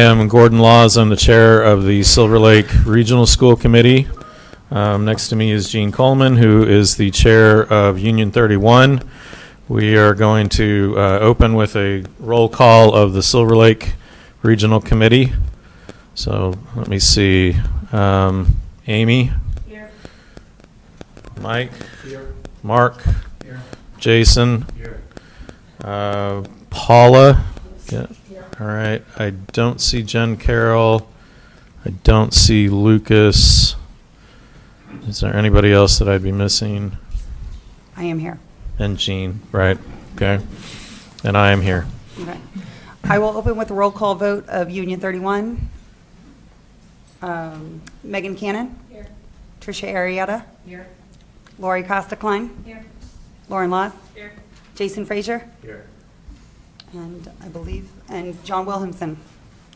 I'm Gordon Laws. I'm the chair of the Silver Lake Regional School Committee. Next to me is Gene Coleman, who is the chair of Union 31. We are going to open with a roll call of the Silver Lake Regional Committee. So let me see. Amy? Here. Mike? Here. Mark? Here. Jason? Here. Paula? Yeah. All right. I don't see Jen Carroll. I don't see Lucas. Is there anybody else that I'd be missing? I am here. And Jean, right? Okay. And I am here. Okay. I will open with a roll call vote of Union 31. Megan Cannon. Here. Tricia Arietta. Here. Lori Costa Klein. Here. Lauren Laws. Here. Jason Frazier. Here. And I believe, and John Williamson.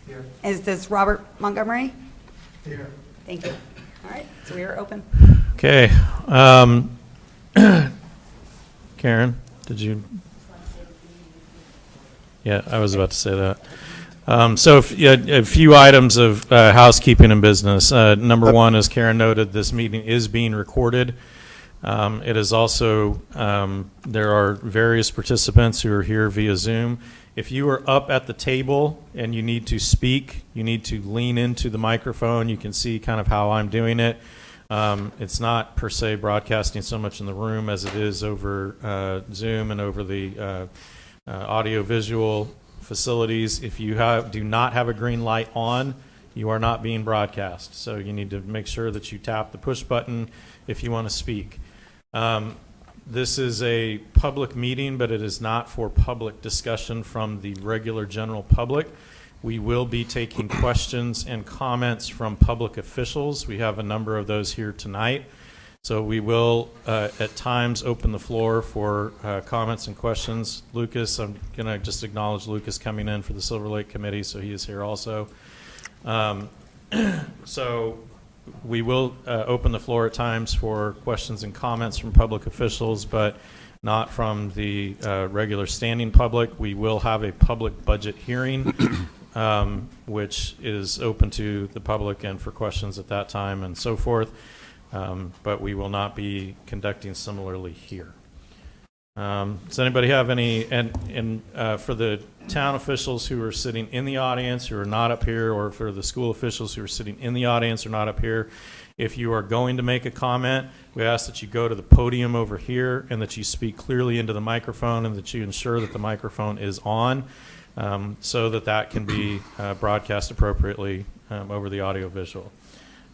Here. Is this Robert Montgomery? Here. Thank you. All right, so we are open. Okay. Karen, did you? Yeah, I was about to say that. So a few items of housekeeping and business. Number one, as Karen noted, this meeting is being recorded. It is also, there are various participants who are here via Zoom. If you are up at the table and you need to speak, you need to lean into the microphone. You can see kind of how I'm doing it. It's not per se broadcasting so much in the room as it is over Zoom and over the audio-visual facilities. If you do not have a green light on, you are not being broadcast. So you need to make sure that you tap the push button if you want to speak. This is a public meeting, but it is not for public discussion from the regular general public. We will be taking questions and comments from public officials. We have a number of those here tonight. So we will, at times, open the floor for comments and questions. Lucas, I'm going to just acknowledge Lucas coming in for the Silver Lake Committee, so he is here also. So we will open the floor at times for questions and comments from public officials, but not from the regular standing public. We will have a public budget hearing, which is open to the public and for questions at that time and so forth. But we will not be conducting similarly here. Does anybody have any, and for the town officials who are sitting in the audience who are not up here, or for the school officials who are sitting in the audience or not up here, if you are going to make a comment, we ask that you go to the podium over here and that you speak clearly into the microphone and that you ensure that the microphone is on, so that that can be broadcast appropriately over the audio visual.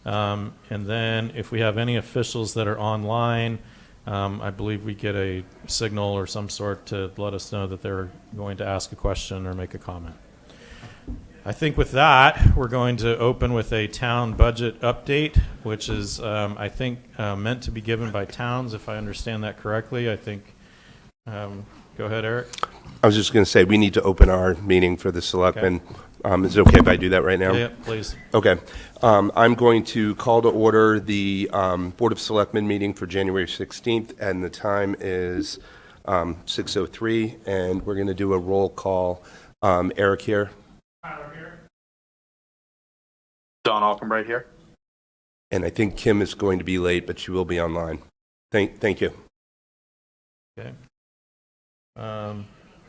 And then if we have any officials that are online, I believe we get a signal or some sort to let us know that they're going to ask a question or make a comment. I think with that, we're going to open with a town budget update, which is, I think, meant to be given by towns, if I understand that correctly. I think, go ahead, Eric. I was just going to say, we need to open our meeting for the Selectmen. Okay. Is it okay if I do that right now? Yeah, please. Okay. I'm going to call to order the Board of Selectmen meeting for January 16th, and the time is 6:03, and we're going to do a roll call. Eric here. Tyler here. Don Alcombright here. And I think Kim is going to be late, but she will be online. Thank you. Okay.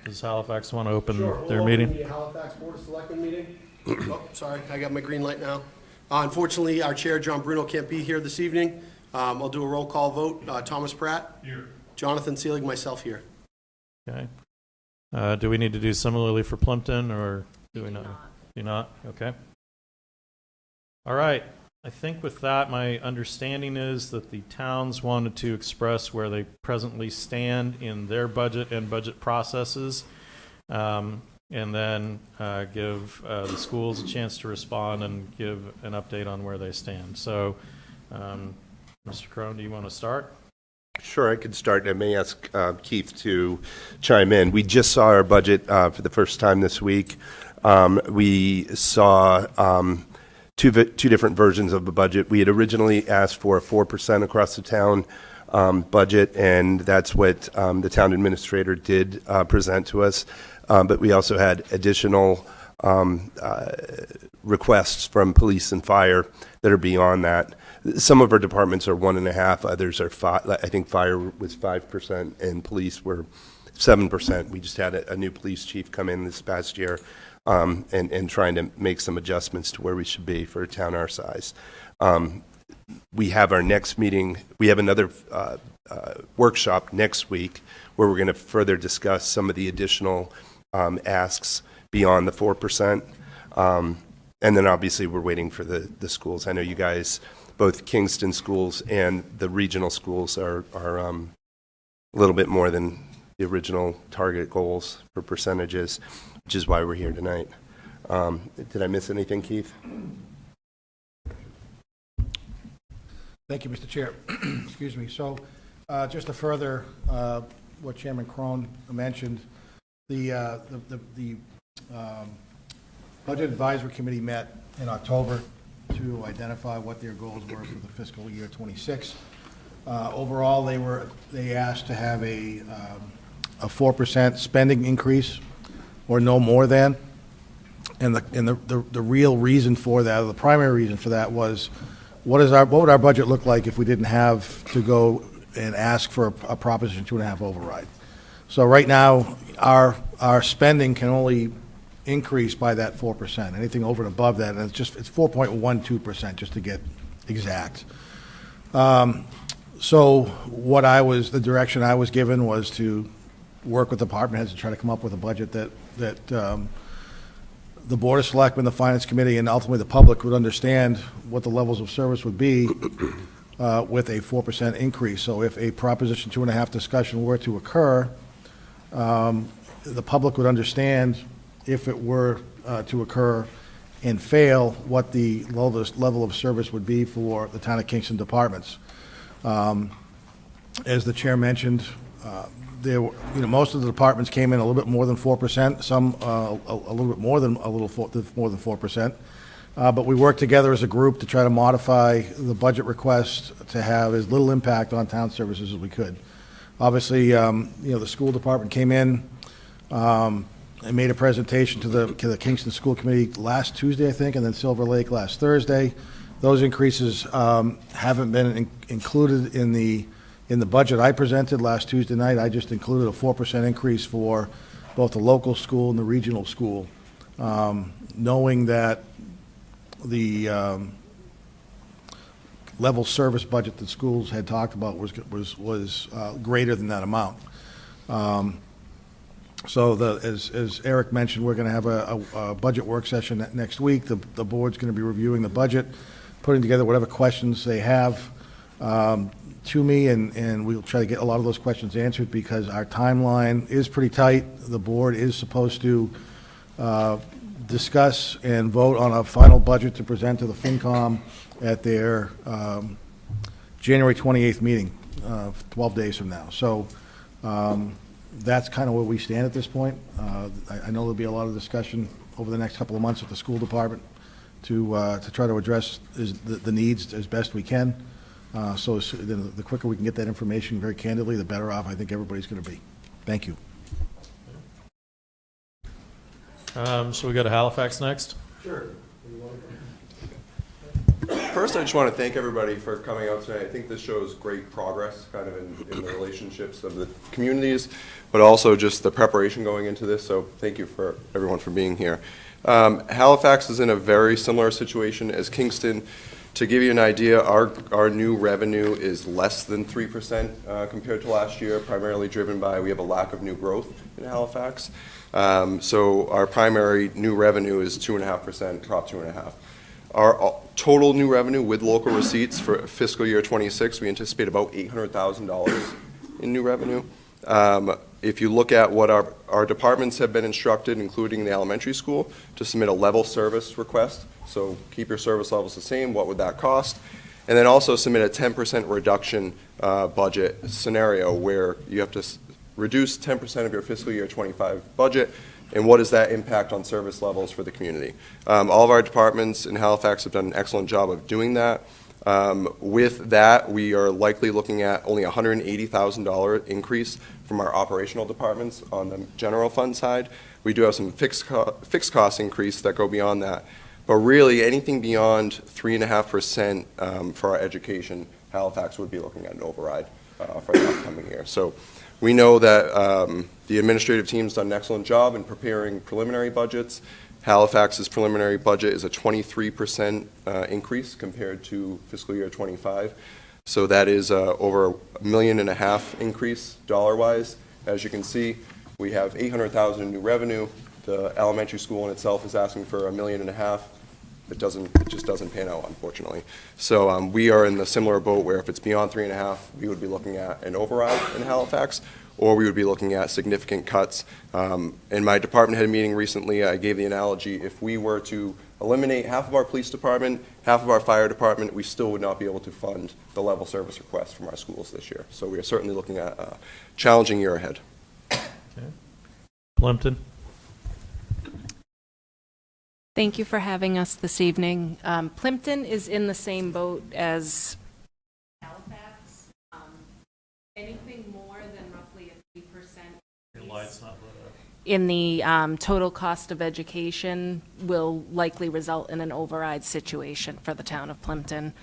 Does Halifax want to open Sure, their we'll meeting? open the Halifax Board of Selectmen meeting. Oh, sorry, I got my green light now. Unfortunately, our chair, John Bruno, can't be here this evening. I'll do a roll call vote. Thomas Pratt. Here. Jonathan Seelig, myself here. Okay. Do we need to do similarly for Plimpton, or do we not? Do not? Okay. All right. I think with that, my understanding is that the towns wanted to express where they presently stand in their budget and budget processes, and then give the schools a chance to respond and give an update on where they stand. So, Mr. Crone, do you want to start? Sure, I could start. I may ask Keith to chime in. We just saw our budget for the first time this week. We saw two different versions of the budget. We had originally asked for a 4% across the town budget, and that's what the town administrator did present to us. But we also had additional requests from police and fire that are beyond that. Some of our departments are 1.5, others are 5. I think fire was 5% and police were 7%. We just had a new police chief come in this past year, and trying to make some adjustments to where we should be for a town our size. We have our next meeting, we have another workshop next week where we're going to further discuss some of the additional asks beyond the 4%. And then obviously we're waiting for the schools. I know you guys, both Kingston schools and the regional schools are a little bit more than the original target goals for percentages, which is why we're here tonight. Did I miss anything, Keith? Thank you, Mr. Chair. Excuse me. So, just to further what Chairman Crone mentioned, the Budget Advisory Committee met in October to identify what their goals were for the fiscal year 26. Overall, they asked to have a 4% spending increase, or no more than. And the real reason for that, or the primary reason for that, was what would our budget look like if we didn't have to go and ask for a Proposition 2.5 override? So right now, our spending can only increase by that 4%. Anything over and above that, and it's 4.12%, just to get exact. So the direction I was given was to work with department heads to try to come up with a budget that the Board of Selectmen, the Finance Committee, and ultimately the public would understand what the levels of service would be with a 4% increase. So if a Proposition 2.5 discussion were to occur, the public would understand, if it were to occur and fail, what the level of service would be for the town of Kingston departments. As the chair mentioned, most of the departments came in a little bit more than 4%, some a little bit more than 4%. But we worked together as a group to try to modify the budget request to have as little impact on town services as we could. Obviously, the school department came in and made a presentation to the Kingston School Committee last Tuesday, I think, and then Silver Lake last Thursday. Those increases haven't been included in the budget I presented last Tuesday night. I just included a 4% increase for both the local school and the regional school, knowing that the level service budget that schools had talked about was greater than that amount. So as Eric mentioned, we're going to have a budget work session next week. The board's going to be reviewing the budget, putting together whatever questions they have to me, and we'll try to get a lot of those questions answered, because our timeline is pretty tight. The board is supposed to discuss and vote on a final budget to present to the FinCom at their January 28th meeting, 12 days from now. So that's kind of where we stand at this point. I know there'll be a lot of discussion over the next couple of months with the school department to try to address the needs as best we can. So the quicker we can get that information very candidly, the better off I think everybody's going to be. Thank you. So we go to Halifax next? Sure. First, I just want to thank everybody for coming out tonight. I think this shows great progress kind of in the relationships of the communities, but also just the preparation going into this. So thank you for everyone for being here. Halifax is in a very similar situation as Kingston. To give you an idea, our new revenue is less than 3% compared to last year, primarily driven by we have a lack of new growth in Halifax. So our primary new revenue is 2.5%, Prop 2.5. Our total new revenue with local receipts for fiscal year 26, we anticipate about $800,000 in new revenue. If you look at what our departments have been instructed, including the elementary school, to submit a level service request, so keep your service levels the same, what would that cost? And then also submit a 10% reduction budget scenario where you have to reduce 10% of your fiscal year 25 budget, and what is that impact on service levels for the community? All of our departments in Halifax have done an excellent job of doing that. With that, we are likely looking at only $180,000 increase from our operational departments on the general fund side. We do have some fixed cost increase that go beyond that. But really, anything beyond 3.5% for our education, Halifax would be looking at an override for the upcoming year. So we know that the administrative team's done an excellent job in preparing preliminary budgets. Halifax's preliminary budget is a 23% increase compared to fiscal year '25. So that is over $1.5 million increase dollar-wise. As you can see, we have $800,000 in new revenue. The elementary school in itself is asking for $1.5 million. It just doesn't pan out, unfortunately. So we are in the similar boat where if it's beyond 3.5, we would be looking at an override in Halifax, or we would be looking at significant cuts. In my department head meeting recently, I gave the analogy, if we were to eliminate half of our police department, half of our fire department, we still would not be able to fund the level service requests from our schools this year. So we are certainly looking at a challenging year ahead. Okay. Plimpton? Thank you for having us this evening. Plimpton is in the same boat as Halifax. Anything more than roughly a 3% Your light's not lit up. in the total cost of education will likely result in an override situation for the town of Plimpton.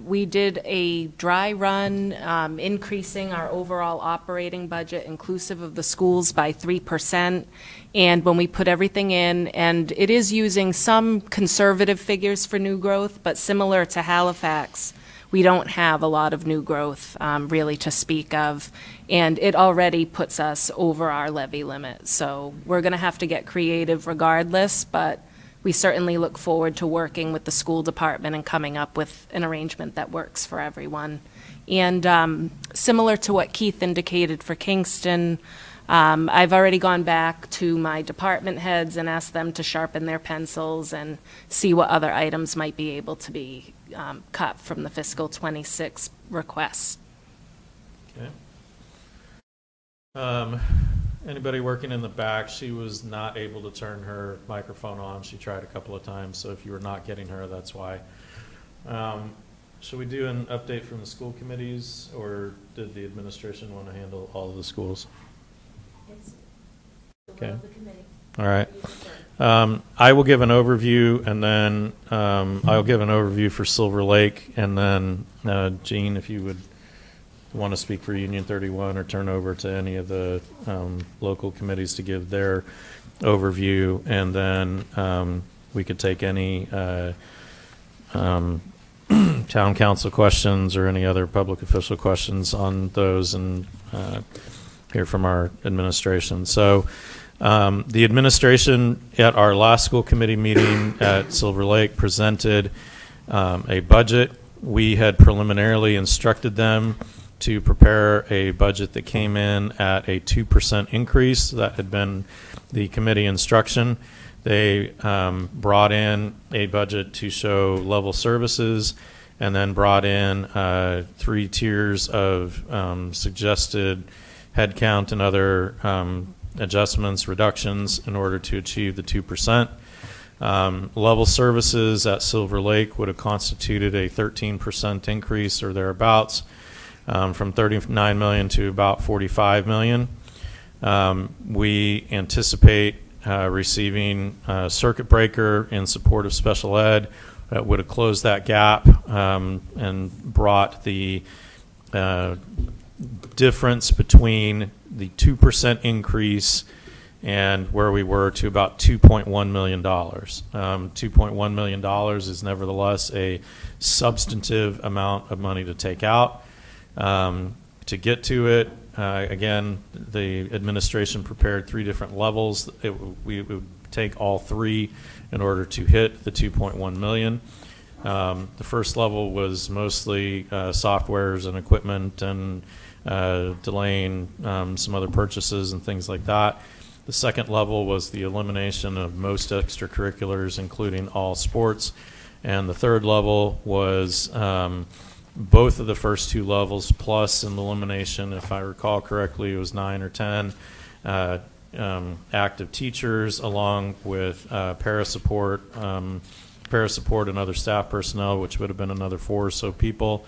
We did a dry run, increasing our overall operating budget inclusive of the schools by 3%. And when we put everything in, and it is using some conservative figures for new growth, but similar to Halifax, we don't have a lot of new growth really to speak of. And it already puts us over our levy limit. So we're going to have to get creative regardless, but we certainly look forward to working with the school department and coming up with an arrangement that works for everyone. And similar to what Keith indicated for Kingston, I've already gone back to my department heads and asked them to sharpen their pencils and see what other items might be able to be cut from the fiscal '26 request. Okay. Anybody working in the back, she was not able to turn her microphone on. She tried a couple of times, so if you were not getting her, that's why. Should we do an update from the school committees, or did the administration want to handle all of the schools? Okay. All right. I will give an overview, and then I'll give an overview for Silver Lake, and then Jean, if you would want to speak for Union 31 or turn over to any of the local committees to give their overview, and then we could take any town council questions or any other public official questions on those, and hear from our administration. So the administration at our last school committee meeting at Silver Lake presented a budget. We had preliminarily instructed them to prepare a budget that came in at a 2% increase. That had been the committee instruction. They brought in a budget to show level services, and then brought in 3 tiers of suggested headcount and other adjustments, reductions in order to achieve the 2%. Level services at Silver Lake would have constituted a 13% increase or thereabouts, from $39 million to about $45 million. We anticipate receiving a circuit breaker in support of special ed that would have closed that gap and brought the difference between the 2% increase and where we were to about $2.1 million. $2.1 million is nevertheless a substantive amount of money to take out. To get to it, again, the administration prepared 3 different levels. We would take all 3 in order to hit the $2.1 million. The first level was mostly softwares and equipment and delaying some other purchases and things like that. The second level was the elimination of most extracurriculars, including all sports. And the third level was both of the first 2 levels, plus an elimination, if I recall correctly, it was 9 or 10 active teachers, along with para support and other staff personnel, which would have been another 4 or so people,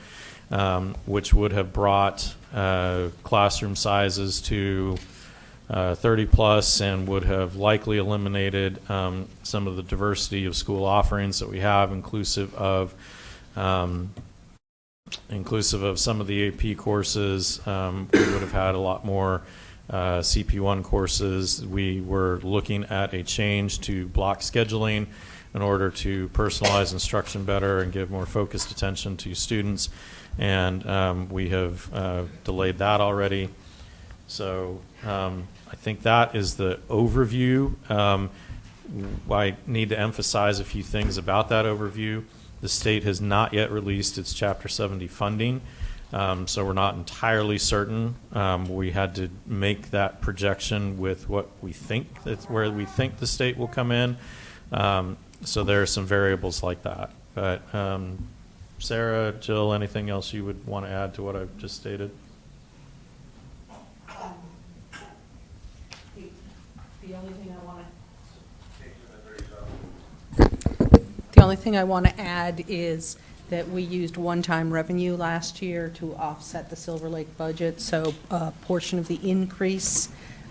which would have brought classroom sizes to 30 plus, and would have likely eliminated some of the diversity of school offerings that we have, inclusive of some of the AP courses. We would have had a lot more CP1 courses. We were looking at a change to block scheduling in order to personalize instruction better and give more focused attention to students, and we have delayed that already. So I think that is the overview. I need to emphasize a few things about that overview. The state has not yet released its Chapter 70 funding, so we're not entirely certain. We had to make that projection with what we think, that's where we think the state will come in. So there are some variables like that. But Sarah, Jill, anything else you would want to add to what I've just stated? The only thing I want to add is that we used one-time revenue last year to offset the Silver Lake budget, so a portion of the increase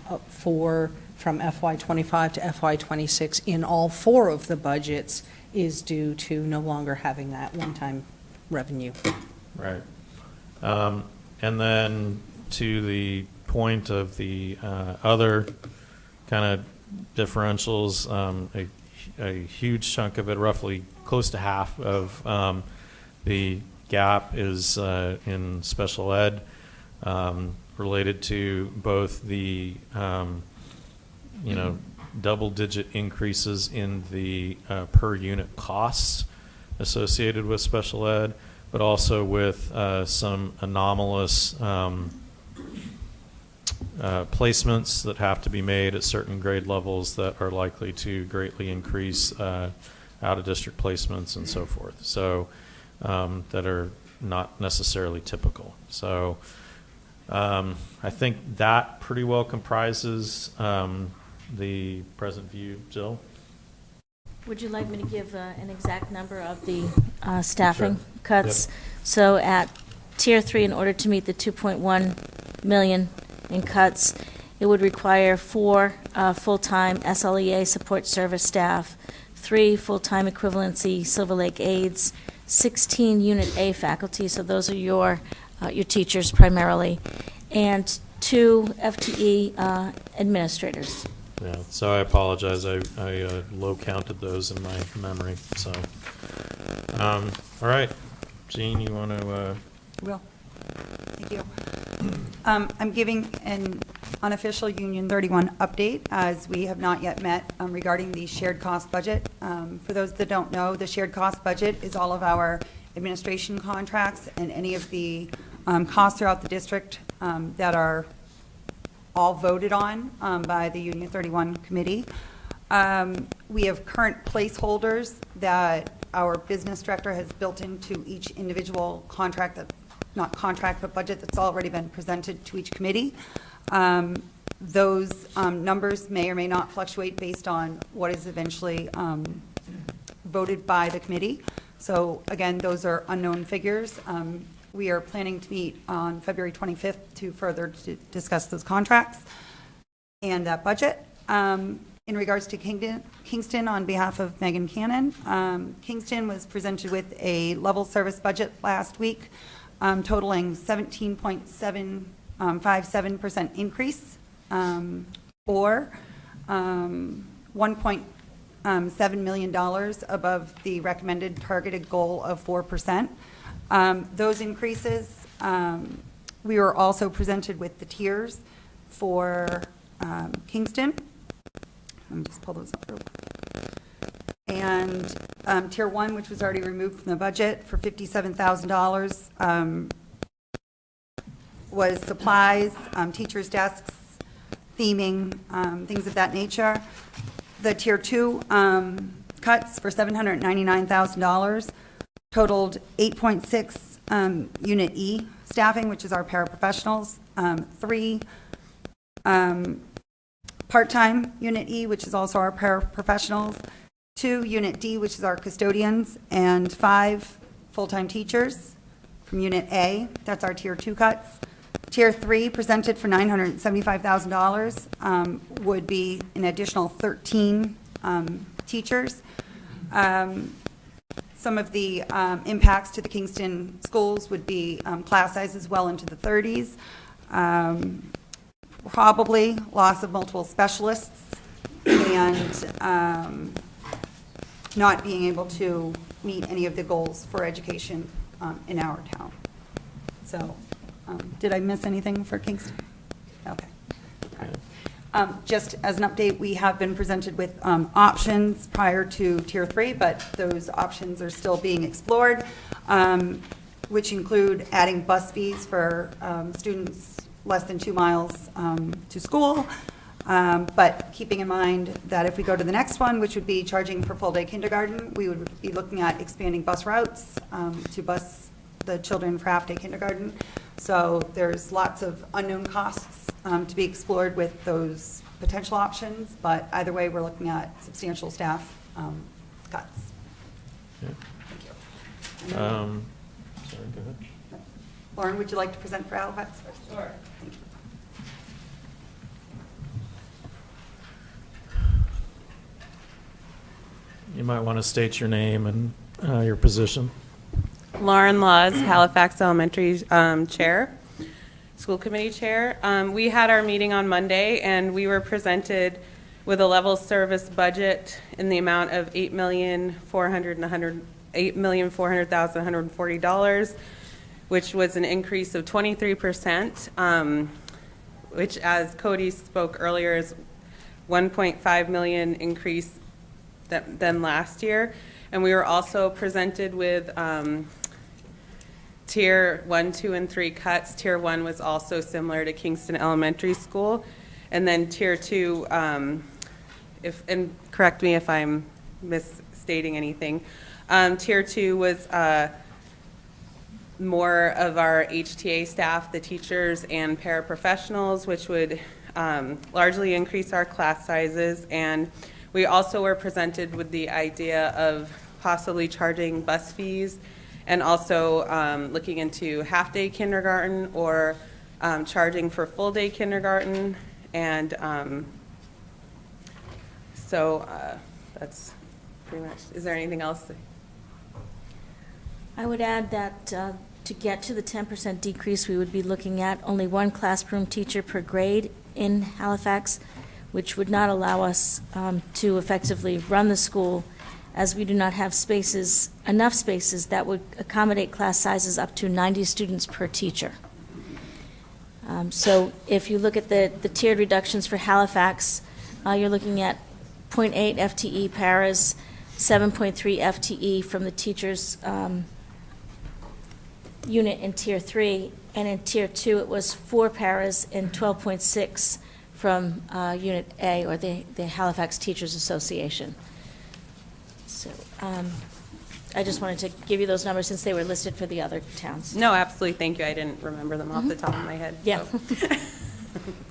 from FY25 to FY26 in all 4 of the budgets is due to no longer having that one-time revenue. Right. And then to the point of the other kind of differentials, a huge chunk of it, roughly close to half of the gap is in special ed, related to both the double-digit increases in the per unit costs associated with special ed, but also with some anomalous placements that have to be made at certain grade levels that are likely to greatly increase out-of-district placements and so forth. So that are not necessarily typical. So I think that pretty well comprises the present view. Jill? Would you like me to give an exact number of the staffing Sure. cuts? Yep. So at Tier 3, in order to meet the 2.1 million in cuts, it would require 4 full-time SLEA support service staff, 3 full-time equivalency Silver Lake aides, 16 Unit A faculty, so those are your teachers primarily, and 2 FTE administrators. Yeah, so I apologize. I low counted those in my memory. So, all right, Jean, you want to? Will. Thank you. I'm giving an unofficial Union 31 update, as we have not yet met regarding the shared cost budget. For those that don't know, the shared cost budget is all of our administration contracts and any of the costs throughout the district that are all voted on by the Union 31 committee. We have current placeholders that our business director has built into each individual contract, not contract, but budget that's already been presented to each committee. Those numbers may or may not fluctuate based on what is eventually voted by the committee. So again, those are unknown figures. We are planning to meet on February 25th to further discuss those contracts and that budget. In regards to Kingston, on behalf of Megan Cannon, Kingston was presented with a level service budget last week, totaling 17.757% increase, or $1.7 million above the recommended targeted goal of 4%. Those increases, we were also presented with the tiers for Kingston. Let me just pull those up real quick. And Tier 1, which was already removed from the budget for $57,000, was supplies, teachers' desks, theming, things of that nature. The Tier 2 cuts for $799,000 totaled 8.6 Unit E staffing, which is our paraprofessionals, 3 part-time Unit E, which is also our paraprofessionals, 2 Unit D, which is our custodians, and 5 full-time teachers from Unit A. That's our Tier 2 cuts. Tier 3 presented for $975,000 would be an additional 13 teachers. Some of the impacts to the Kingston schools would be class sizes well into the 30s, probably loss of multiple specialists, and not being able to meet any of the goals for education in our town. So, did I miss anything for Kingston? Okay. All right. Just as an update, we have been presented with options prior to Tier 3, but those options are still being explored, which include adding bus fees for students less than 2 miles to school, but keeping in mind that if we go to the next one, which would be charging for full-day kindergarten, we would be looking at expanding bus routes to bus the children for half-day kindergarten. So there's lots of unknown costs to be explored with those potential options, but either way, we're looking at substantial staff cuts. Okay. Thank you. Sorry, go ahead. Lauren, would you like to present for Halifax first? Sure. Thank you. You might want to state your name and your position. Lauren Laws, Halifax Elementary Chair, School Committee Chair. We had our meeting on Monday, and we were presented with a level service budget in the amount of $8,400,140, which was an increase of 23%, which, as Cody spoke earlier, is 1.5 million increase than last year. And we were also presented with Tier 1, 2, and 3 cuts. Tier 1 was also similar to Kingston Elementary School. And then Tier 2, and correct me if I'm misstating anything, Tier 2 was more of our HTA staff, the teachers and paraprofessionals, which would largely increase our class sizes. And we also were presented with the idea of possibly charging bus fees, and also looking into half-day kindergarten or charging for full-day kindergarten. And so that's pretty much, is there anything else? I would add that to get to the 10% decrease, we would be looking at only one classroom teacher per grade in Halifax, which would not allow us to effectively run the school, as we do not have spaces, enough spaces that would accommodate class sizes up to 90 students per teacher. So if you look at the tiered reductions for Halifax, you're looking at 0.8 FTE paras, 7.3 FTE from the teachers' unit in Tier 3, and in Tier 2 it was 4 paras and 12.6 from Unit A, or the Halifax Teachers Association. So I just wanted to give you those numbers since they were listed for the other towns. No, absolutely, thank you. I didn't remember them off the top of my head. Yeah. So.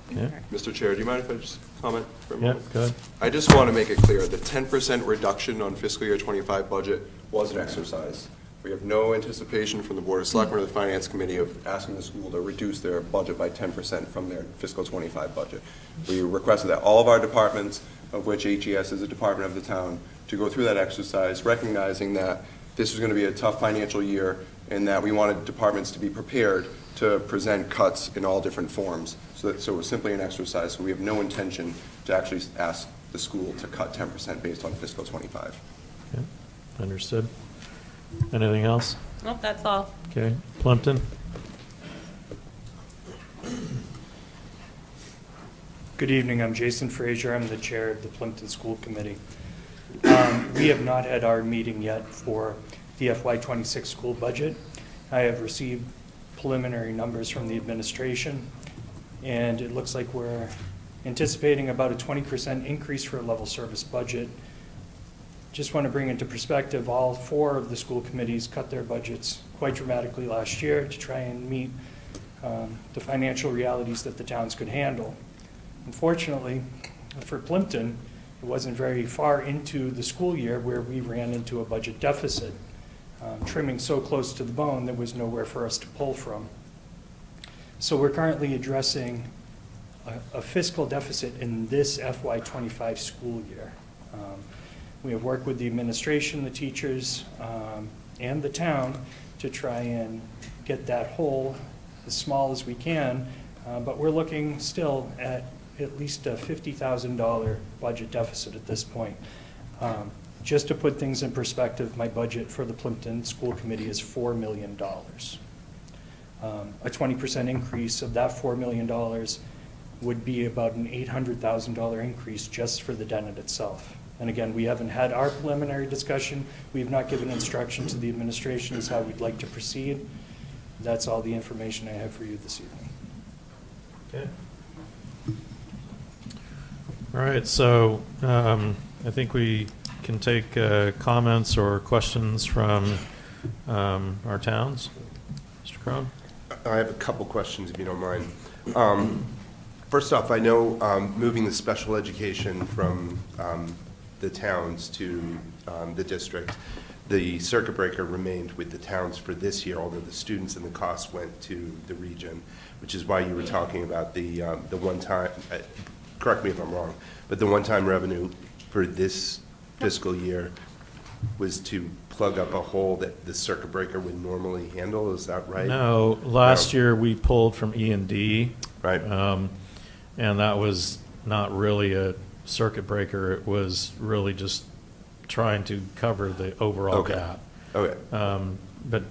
Yeah, Mr. Chair, do you mind if I just comment for a yeah, moment? go ahead. I just want to make it clear, the 10% reduction on fiscal year '25 budget was an exercise. We have no anticipation from the Board of Selectmen or the Finance Committee of asking the school to reduce their budget by 10% from their fiscal '25 budget. We requested that all of our departments, of which HES is a department of the town, to go through that exercise, recognizing that this was going to be a tough financial year and that we wanted departments to be prepared to present cuts in all different forms. So it was simply an exercise, so we have no intention to actually ask the school to cut 10% based on fiscal '25. Okay, understood. Anything else? Nope, that's all. Okay, Plimpton? Good evening, I'm Jason Frazier, I'm the chair of the Plimpton School Committee. We have not had our meeting yet for the FY26 school budget. I have received preliminary numbers from the administration, and it looks like we're anticipating about a 20% increase for a level service budget. Just want to bring into perspective, all 4 of the school committees cut their budgets quite dramatically last year to try and meet the financial realities that the towns could handle. Unfortunately, for Plimpton, it wasn't very far into the school year where we ran into a budget deficit. Trimming so close to the bone, there was nowhere for us to pull from. So we're currently addressing a fiscal deficit in this FY25 school year. We have worked with the administration, the teachers, and the town to try and get that hole as small as we can, but we're looking still at least a $50,000 budget deficit at this point. Just to put things in perspective, my budget for the Plimpton School Committee is $4 million. A 20% increase of that $4 million would be about an $800,000 increase just for the Dennett itself. And again, we haven't had our preliminary discussion. We have not given instruction to the administration as how we'd like to proceed. That's all the information I have for you this evening. Okay. All right, so I think we can take comments or questions from our towns. Mr. Crone? I have a couple questions, if you don't mind. First off, I know moving the special education from the towns to the district, the circuit breaker remained with the towns for this year, although the students and the costs went to the region, which is why you were talking about the one-time, correct me if I'm wrong, but the one-time revenue for this fiscal year was to plug up a hole that the circuit breaker would normally handle, is that right? No, last year we pulled from E&D. Right. And that was not really a circuit breaker. It was really just trying to cover the overall Okay. gap. Okay. But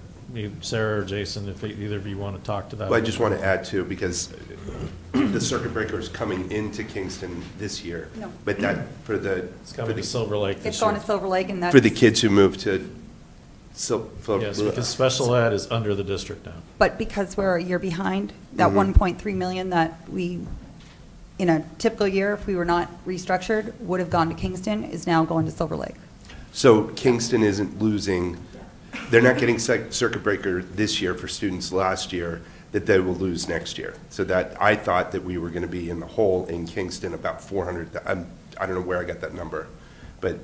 Sarah or Jason, if either of you want to talk to that. Well, I just want to add too, because the circuit breaker is coming into Kingston this year. No. But that, for the. It's coming to Silver Lake It's this going year. to Silver Lake, and that's. For the kids who moved to Yes, because special ed is under the district now. But because we're a year behind, that Mm-hmm. 1.3 million that we, in a typical year, if we were not restructured, would have gone to Kingston, is now going to Silver Lake. So Kingston isn't losing, they're not getting circuit breaker this year for students last year that they will lose next year. So that, I thought that we were going to be in the hole in Kingston about 400, I don't know where I got that number, but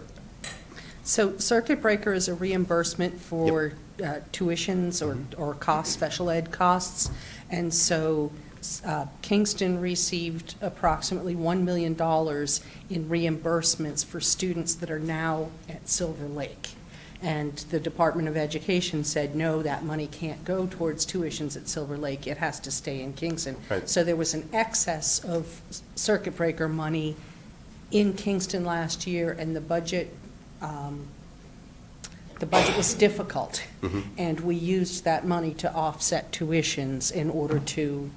So circuit breaker is a reimbursement for tuitions or costs, special ed costs. And so Kingston received approximately $1 million in reimbursements for students that are now at Silver Lake. And the Department of Education said, no, that money can't go towards tuitions at Silver Lake. It has to stay in Kingston. Right. So there was an excess of circuit breaker money in Kingston last year, and the budget was difficult. Mm-hmm. And we used that money to offset tuitions in order to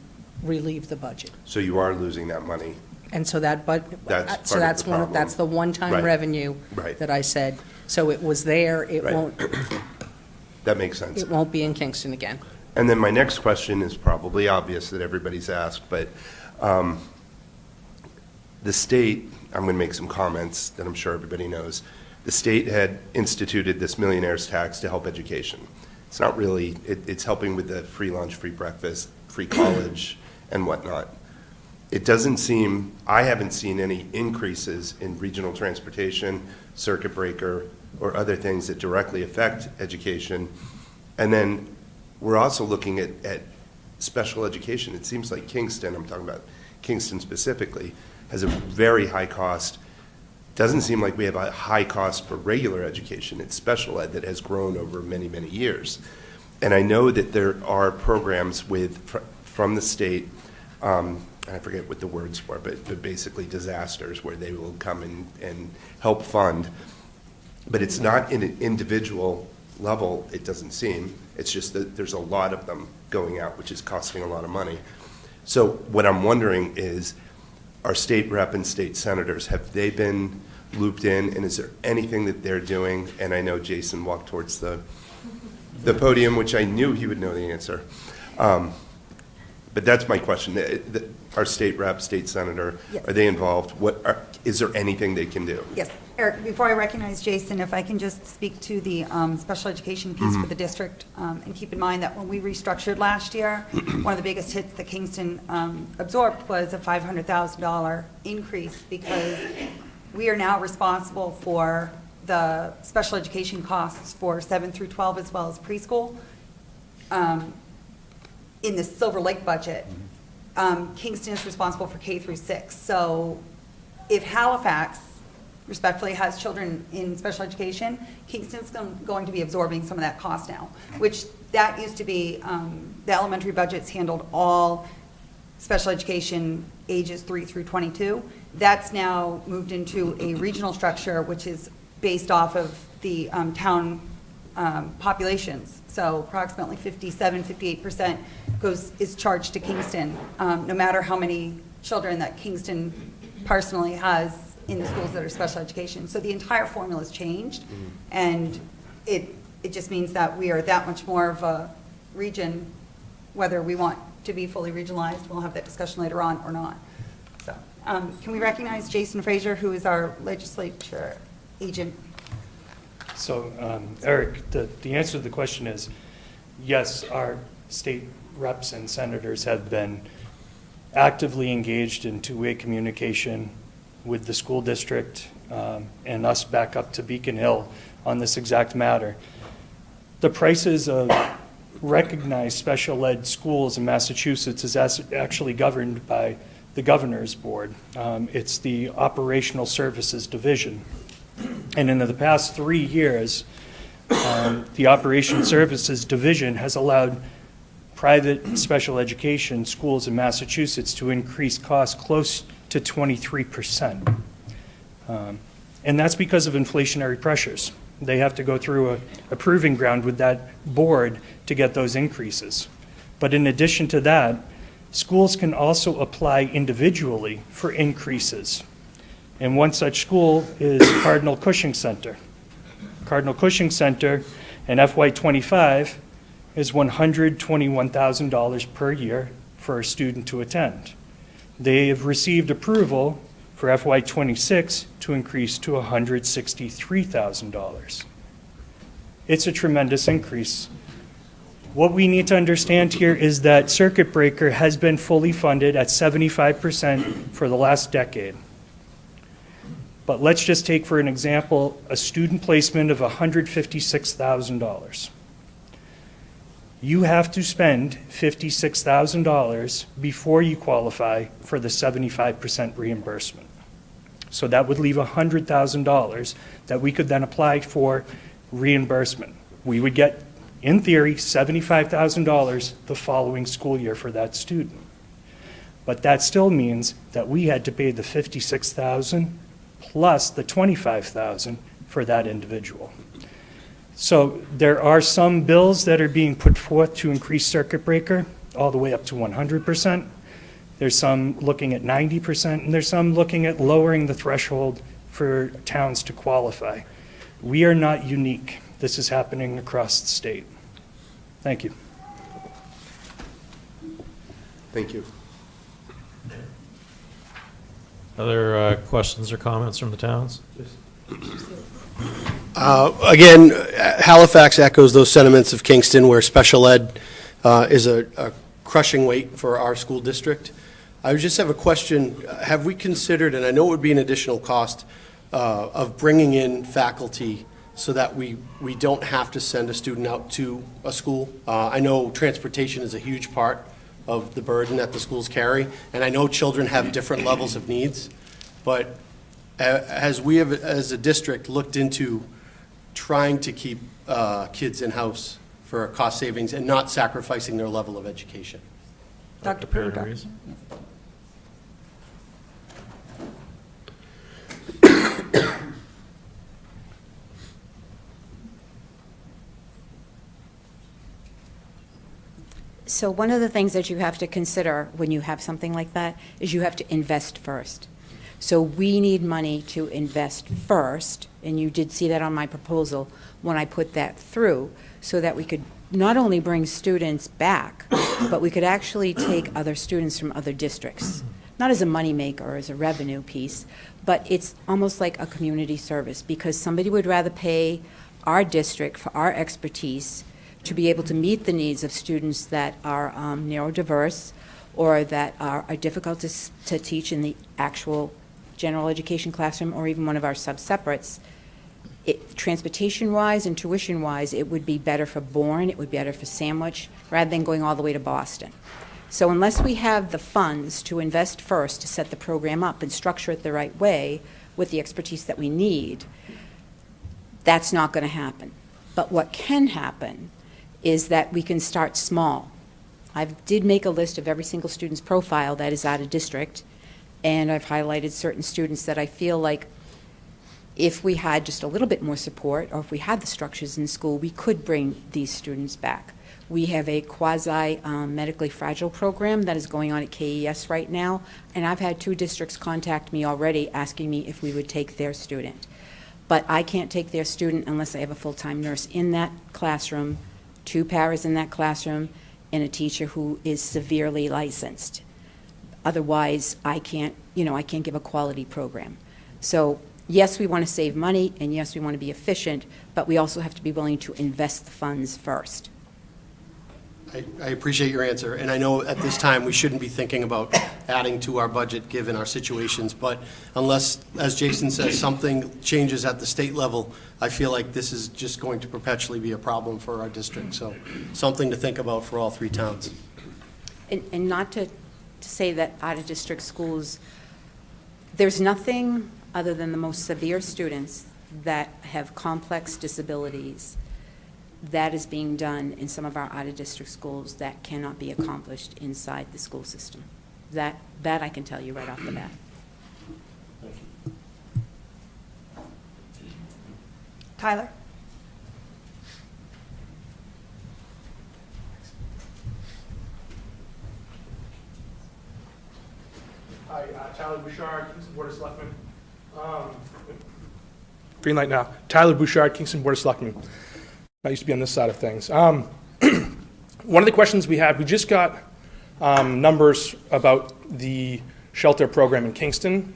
relieve the budget. so you are losing that money. And so that, That's so part of that's the one, problem. that's the one-time Right. revenue Right. that I said. So it was there, it Right. won't, That makes sense. it won't be in Kingston again. And then my next question is probably obvious that everybody's asked, but the state, I'm going to make some comments that I'm sure everybody knows. The state had instituted this millionaire's tax to help education. It's not really, it's helping with the free lunch, free breakfast, free college, and whatnot. It doesn't seem, I haven't seen any increases in regional transportation, circuit breaker, or other things that directly affect education. And then we're also looking at special education. It seems like Kingston, I'm talking about Kingston specifically, has a very high cost. Doesn't seem like we have a high cost for regular education. It's special ed that has grown over many, many years. And I know that there are programs from the state, I forget what the words were, but basically disasters where they will come and help fund. But it's not in an individual level, it doesn't seem. It's just that there's a lot of them going out, which is costing a lot of money. So what I'm wondering is, our state rep and state senators, have they been looped in, and is there anything that they're doing? And I know Jason walked towards the podium, which I knew he would know the answer. But that's my question. Our state rep, state senator, Yes. are they involved? Is there anything they can do? Yes. Eric, before I recognize Jason, if I can just speak to the special education piece for the district, and keep in mind that when we restructured last year, one of the biggest hits that Kingston absorbed was a $500,000 increase, because we are now responsible for the special education costs for 7 through 12 as well as preschool. in the Silver Lake budget, Kingston is responsible for K through 6. So if Halifax respectfully has children in special education, Kingston's going to be absorbing some of that cost now, which that used to be, the elementary budgets handled all special education ages 3 through 22. That's now moved into a regional structure, which is based off of the town populations. So approximately 57, 58% is charged to Kingston, no matter how many children that Kingston personally has in the schools that are special education. So the entire formula has changed, and it just means that we are that much more of a region, whether we want to be fully regionalized. We'll have that discussion later on or not. So can we recognize Jason Frazier, who is our legislature agent? So, Eric, the answer to the question is, yes, our state reps and senators have been actively engaged in two-way communication with the school district and us back up to Beacon Hill on this exact matter. The prices of recognized special ed schools in Massachusetts is actually governed by the governor's board. It's the Operational Services Division. And in the past 3 years, the Operation Services Division has allowed private special education schools in Massachusetts to increase costs close to 23%. And that's because of inflationary pressures. They have to go through a proving ground with that board to get those increases. But in addition to that, schools can also apply individually for increases. And one such school is Cardinal Cushing Center. Cardinal Cushing Center in FY25 is $121,000 per year for a student to attend. They have received approval for FY26 to increase to $163,000. It's a tremendous increase. What we need to understand here is that Circuit Breaker has been fully funded at 75% for the last decade. But let's just take, for an example, a student placement of $156,000. You have to spend $56,000 before you qualify for the 75% reimbursement. So that would leave $100,000 that we could then apply for reimbursement. We would get, in theory, $75,000 the following school year for that student. But that still means that we had to pay the $56,000 plus the $25,000 for that individual. So there are some bills that are being put forth to increase circuit breaker all the way up to 100%. There's some looking at 90%, and there's some looking at lowering the threshold for towns to qualify. We are not unique. This is happening across the state. Thank you. Thank you. Other questions or comments from the towns? Again, Halifax echoes those sentiments of Kingston, where special ed is a crushing weight for our school district. I just have a question. Have we considered, and I know it would be an additional cost, of bringing in faculty so that we don't have to send a student out to a school? I know transportation is a huge part of the burden that the schools carry, and I know children have different levels of needs, but as a district, looked into trying to keep kids in-house for cost savings and not sacrificing their level of education? Dr. Apparent Pruder. reason. So one of the things that you have to consider when you have something like that is you have to invest first. So we need money to invest first, and you did see that on my proposal when I put that through, so that we could not only bring students back, but we could actually take other students from other districts. Not as a moneymaker or as a revenue piece, but it's almost like a community service, because somebody would rather pay our district for our expertise to be able to meet the needs of students that are neurodiverse or that are difficult to teach in the actual general education classroom or even one of our sub-separates. transportation-wise and tuition-wise, it would be better for Bourne, it would be better for Sandwich, rather than going all the way to Boston. So unless we have the funds to invest first to set the program up and structure it the right way with the expertise that we need, that's not going to happen. But what can happen is that we can start small. I did make a list of every single student's profile that is out of district, and I've highlighted certain students that I feel like if we had just a little bit more support, or if we had the structures in school, we could bring these students back. We have a quasi-medically fragile program that is going on at KES right now, and I've had 2 districts contact me already asking me if we would take their student. But I can't take their student unless I have a full-time nurse in that classroom, 2 paras in that classroom, and a teacher who is severely licensed. Otherwise, I can't give a quality program. So yes, we want to save money, and yes, we want to be efficient, but we also have to be willing to invest the funds first. I appreciate your answer, and I know at this time we shouldn't be thinking about adding to our budget given our situations, but unless, as Jason says, something changes at the state level, I feel like this is just going to perpetually be a problem for our district. So something to think about for all 3 towns. And not to say that out-of-district schools, there's nothing other than the most severe students that have complex disabilities that is being done in some of our out-of-district schools that cannot be accomplished inside the school system. That I can tell you right off the bat. Tyler? Hi, Tyler Bouchard, Kingston Board of Selectmen. Green light now. Tyler Bouchard, Kingston Board of Selectmen. I used to be on this side of things. One of the questions we had, we just got numbers about the shelter program in Kingston.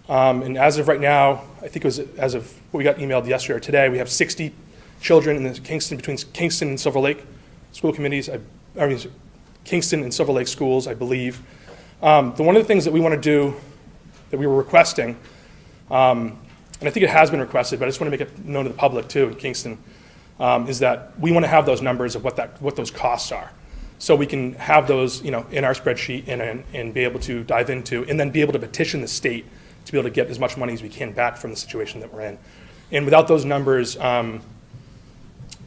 And as of right now, I think it was as of what we got emailed yesterday or today, we have 60 children in the Kingston, between Kingston and Silver Lake school committees. I mean, Kingston and Silver Lake schools, I believe. One of the things that we want to do, that we were requesting, and I think it has been requested, but I just want to make it known to the public too in Kingston, is that we want to have those numbers of what those costs are. So we can have those, in our spreadsheet and be able to dive into, and then be able to petition the state to be able to get as much money as we can back from the situation that we're in. And without those numbers, now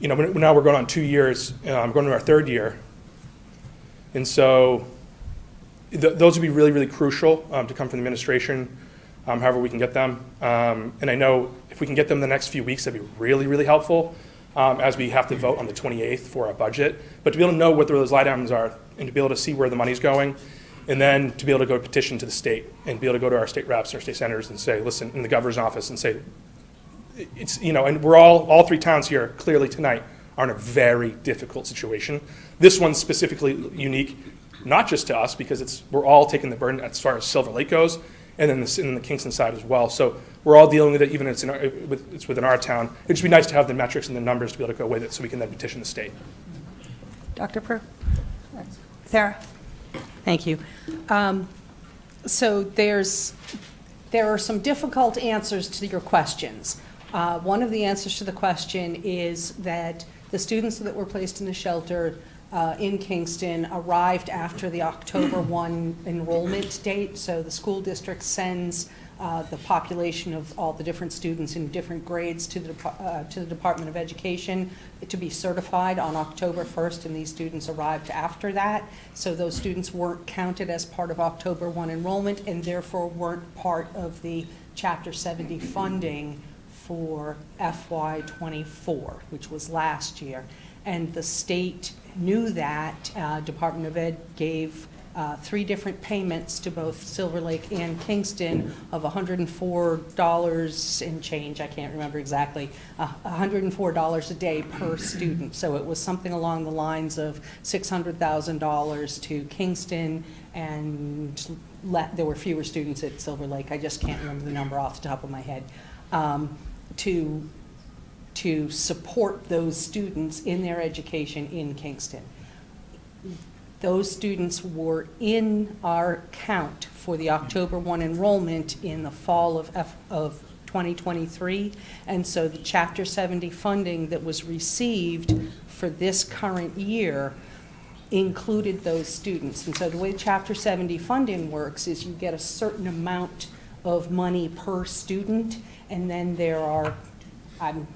we're going on 2 years, going to our 3rd year. And so those would be really, really crucial to come from the administration, however we can get them. And I know if we can get them in the next few weeks, that'd be really, really helpful, as we have to vote on the 28th for our budget. But to be able to know what those line items are and to be able to see where the money's going, and then to be able to go petition to the state and be able to go to our state reps and our state senators and say, listen, in the governor's office and say, it's, and we're all 3 towns here clearly tonight are in a very difficult situation. This one's specifically unique, not just to us, because we're all taking the burden as far as Silver Lake goes, and then in the Kingston side as well. So we're all dealing with it, even if it's within our town. It'd just be nice to have the metrics and the numbers to be able to go with it so we can then petition the state. Dr. Prue? Sarah? Thank you. So there are some difficult answers to your questions. One of the answers to the question is that the students that were placed in the shelter in Kingston arrived after the October 1 enrollment date. So the school district sends the population of all the different students in different grades to the Department of Education to be certified on October 1st, and these students arrived after that. So those students weren't counted as part of October 1 enrollment and therefore weren't part of the Chapter 70 funding for FY24, which was last year. And the state knew that. Department of Ed gave 3 different payments to both Silver Lake and Kingston of $104 and change, I can't remember exactly, $104 a day per student. So it was something along the lines of $600,000 to Kingston, and there were fewer students at Silver Lake. I just can't remember the number off the top of my head. To support those students in their education in Kingston. Those students were in our count for the October 1 enrollment in the fall of 2023. And so the Chapter 70 funding that was received for this current year included those students. And so the way Chapter 70 funding works is you get a certain amount of money per student, and then there are, I'm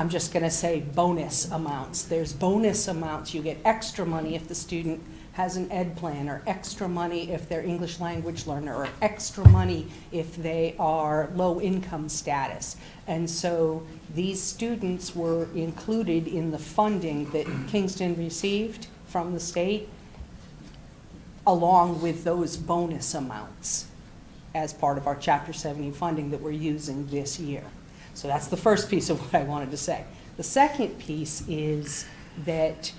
just going to say bonus amounts. There's bonus amounts. You get extra money if the student has an ed plan, or extra money if they're English language learner, or extra money if they are low income status. And so these students were included in the funding that Kingston received from the state, along with those bonus amounts as part of our Chapter 70 funding that we're using this year. So that's the first piece of what I wanted to say. The second piece is that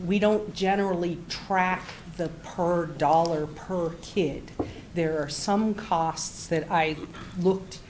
we don't generally track the per dollar per kid. There are some costs that I looked,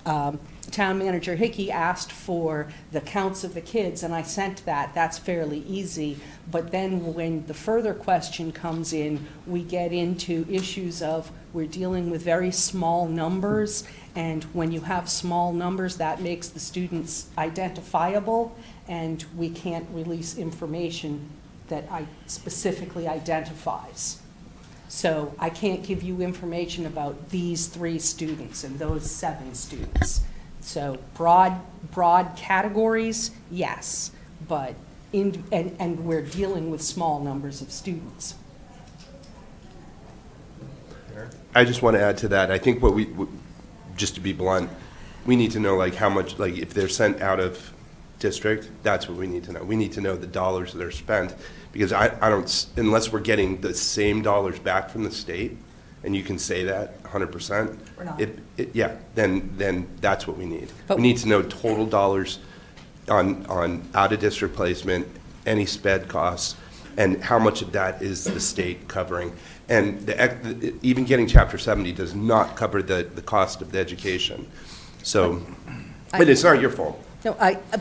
Town Manager Hickey asked for the counts of the kids, and I sent that. That's fairly easy. But then when the further question comes in, we get into issues of we're dealing with very small numbers, and when you have small numbers, that makes the students identifiable, and we can't release information that specifically identifies. So I can't give you information about these 3 students and those 7 students. So broad categories, yes, but and we're dealing with small numbers of students. I just want to add to that. I think what just to be blunt, we need to know like how much, like if they're sent out of district, that's what we need to know. We need to know the dollars that are spent, because I don't, unless we're getting the same dollars back from the state, and you can say that 100%. We're not. Yeah, then that's what we need. But we need to know total dollars on out-of-district placement, any sped costs, and how much of that is the state covering. And even getting Chapter 70 does not cover the cost of the education. So, but it's not your fault. No,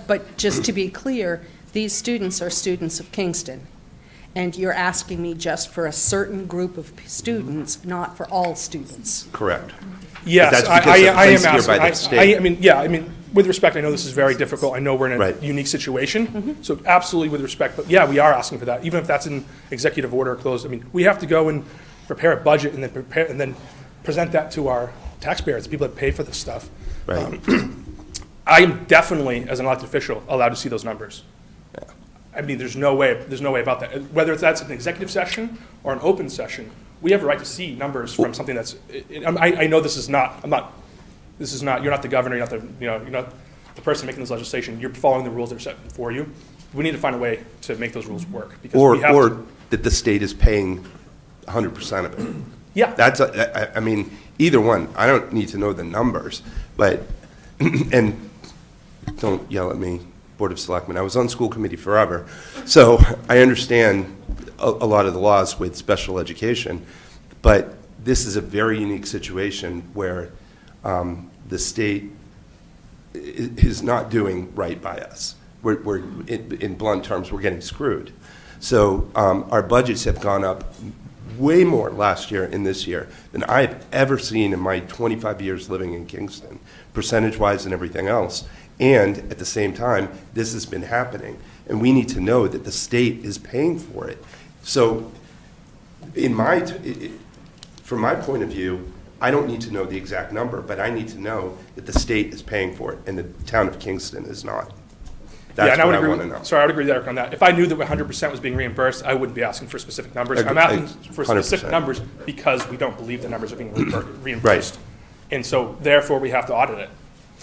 but just to be clear, these students are students of Kingston. And you're asking me just for a certain group of students, not for all students. Correct. Yes, But that's because I they're am placed here asking. by the state. I mean, with respect, I know this is very difficult. I know we're in a Right. unique situation. So absolutely with respect, but yeah, we are asking for that, even if that's in executive order or closed. I mean, we have to go and prepare a budget and then present that to our taxpayers, the people that pay for this stuff. Right. I am definitely, as an elected official, allowed to see those numbers. I mean, there's no way about that. Whether that's an executive session or an open session, we have a right to see numbers from something that's, I know this is not, you're not the governor, you're not the person making this legislation. You're following the rules that are set for you. We need to find a way to make those rules work. Because we have Or to, that the state is paying 100% of it. yeah. That's, I mean, either one. I don't need to know the numbers, but, and don't yell at me, Board of Selectmen. I was on school committee forever, so I understand a lot of the laws with special education, but this is a very unique situation where the state is not doing right by us. We're in blunt terms, we're getting screwed. So our budgets have gone up way more last year and this year than I've ever seen in my 25 years living in Kingston, percentage-wise and everything else. And at the same time, this has been happening. And we need to know that the state is paying for it. So from my point of view, I don't need to know the exact number, but I need to know that the state is paying for it and the town of Kingston is not. That's and what I agree want to know. Sorry, I would agree with Eric on that. If I knew that 100% was being reimbursed, I wouldn't be asking for specific numbers. I'm asking for specific 100%. numbers because we don't believe the numbers are being reimbursed. Right. And so therefore, we have to audit it.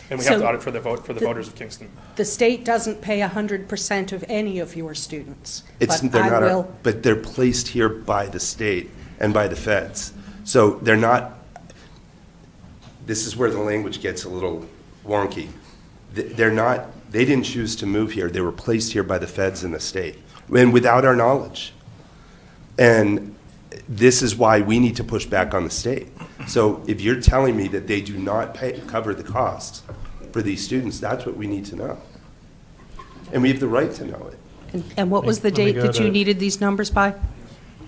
And we have So to audit for the voters of Kingston. The state doesn't pay 100% of any of your students. It's, but they're I not, will- but they're placed here by the state and by the feds. So they're not, this is where the language gets a little wonky. They're not, they didn't choose to move here. They were placed here by the feds and the state, and without our knowledge. And this is why we need to push back on the state. So if you're telling me that they do not cover the costs for these students, that's what we need to know. And we have the right to know it. And what was the Let me date go that you to- needed these numbers by?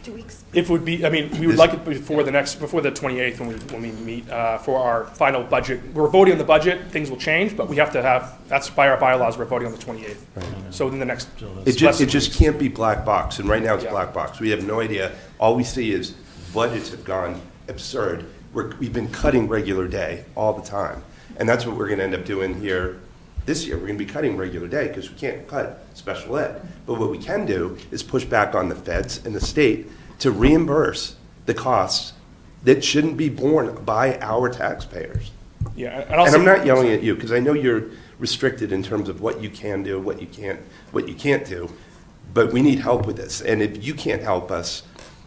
2 weeks? If it would be, I mean, we would like it before the 28th when we meet for our final budget. We're voting on the budget, things will change, but we have to have, that's by our bylaws, we're voting on the 28th. So within the next. It just can't be black box, and right now it's Yeah. black box. We have no idea. All we see is budgets have gone absurd. We've been cutting regular day all the time, and that's what we're gonna end up doing here this year. We're gonna be cutting regular day because we can't cut special ed. But what we can do is push back on the feds and the state to reimburse the costs that shouldn't be borne by our taxpayers. Yeah, And I'm not yelling at you, because I know you're restricted in terms of what you can do, what you can't do, but we need help with this. And if you can't help us,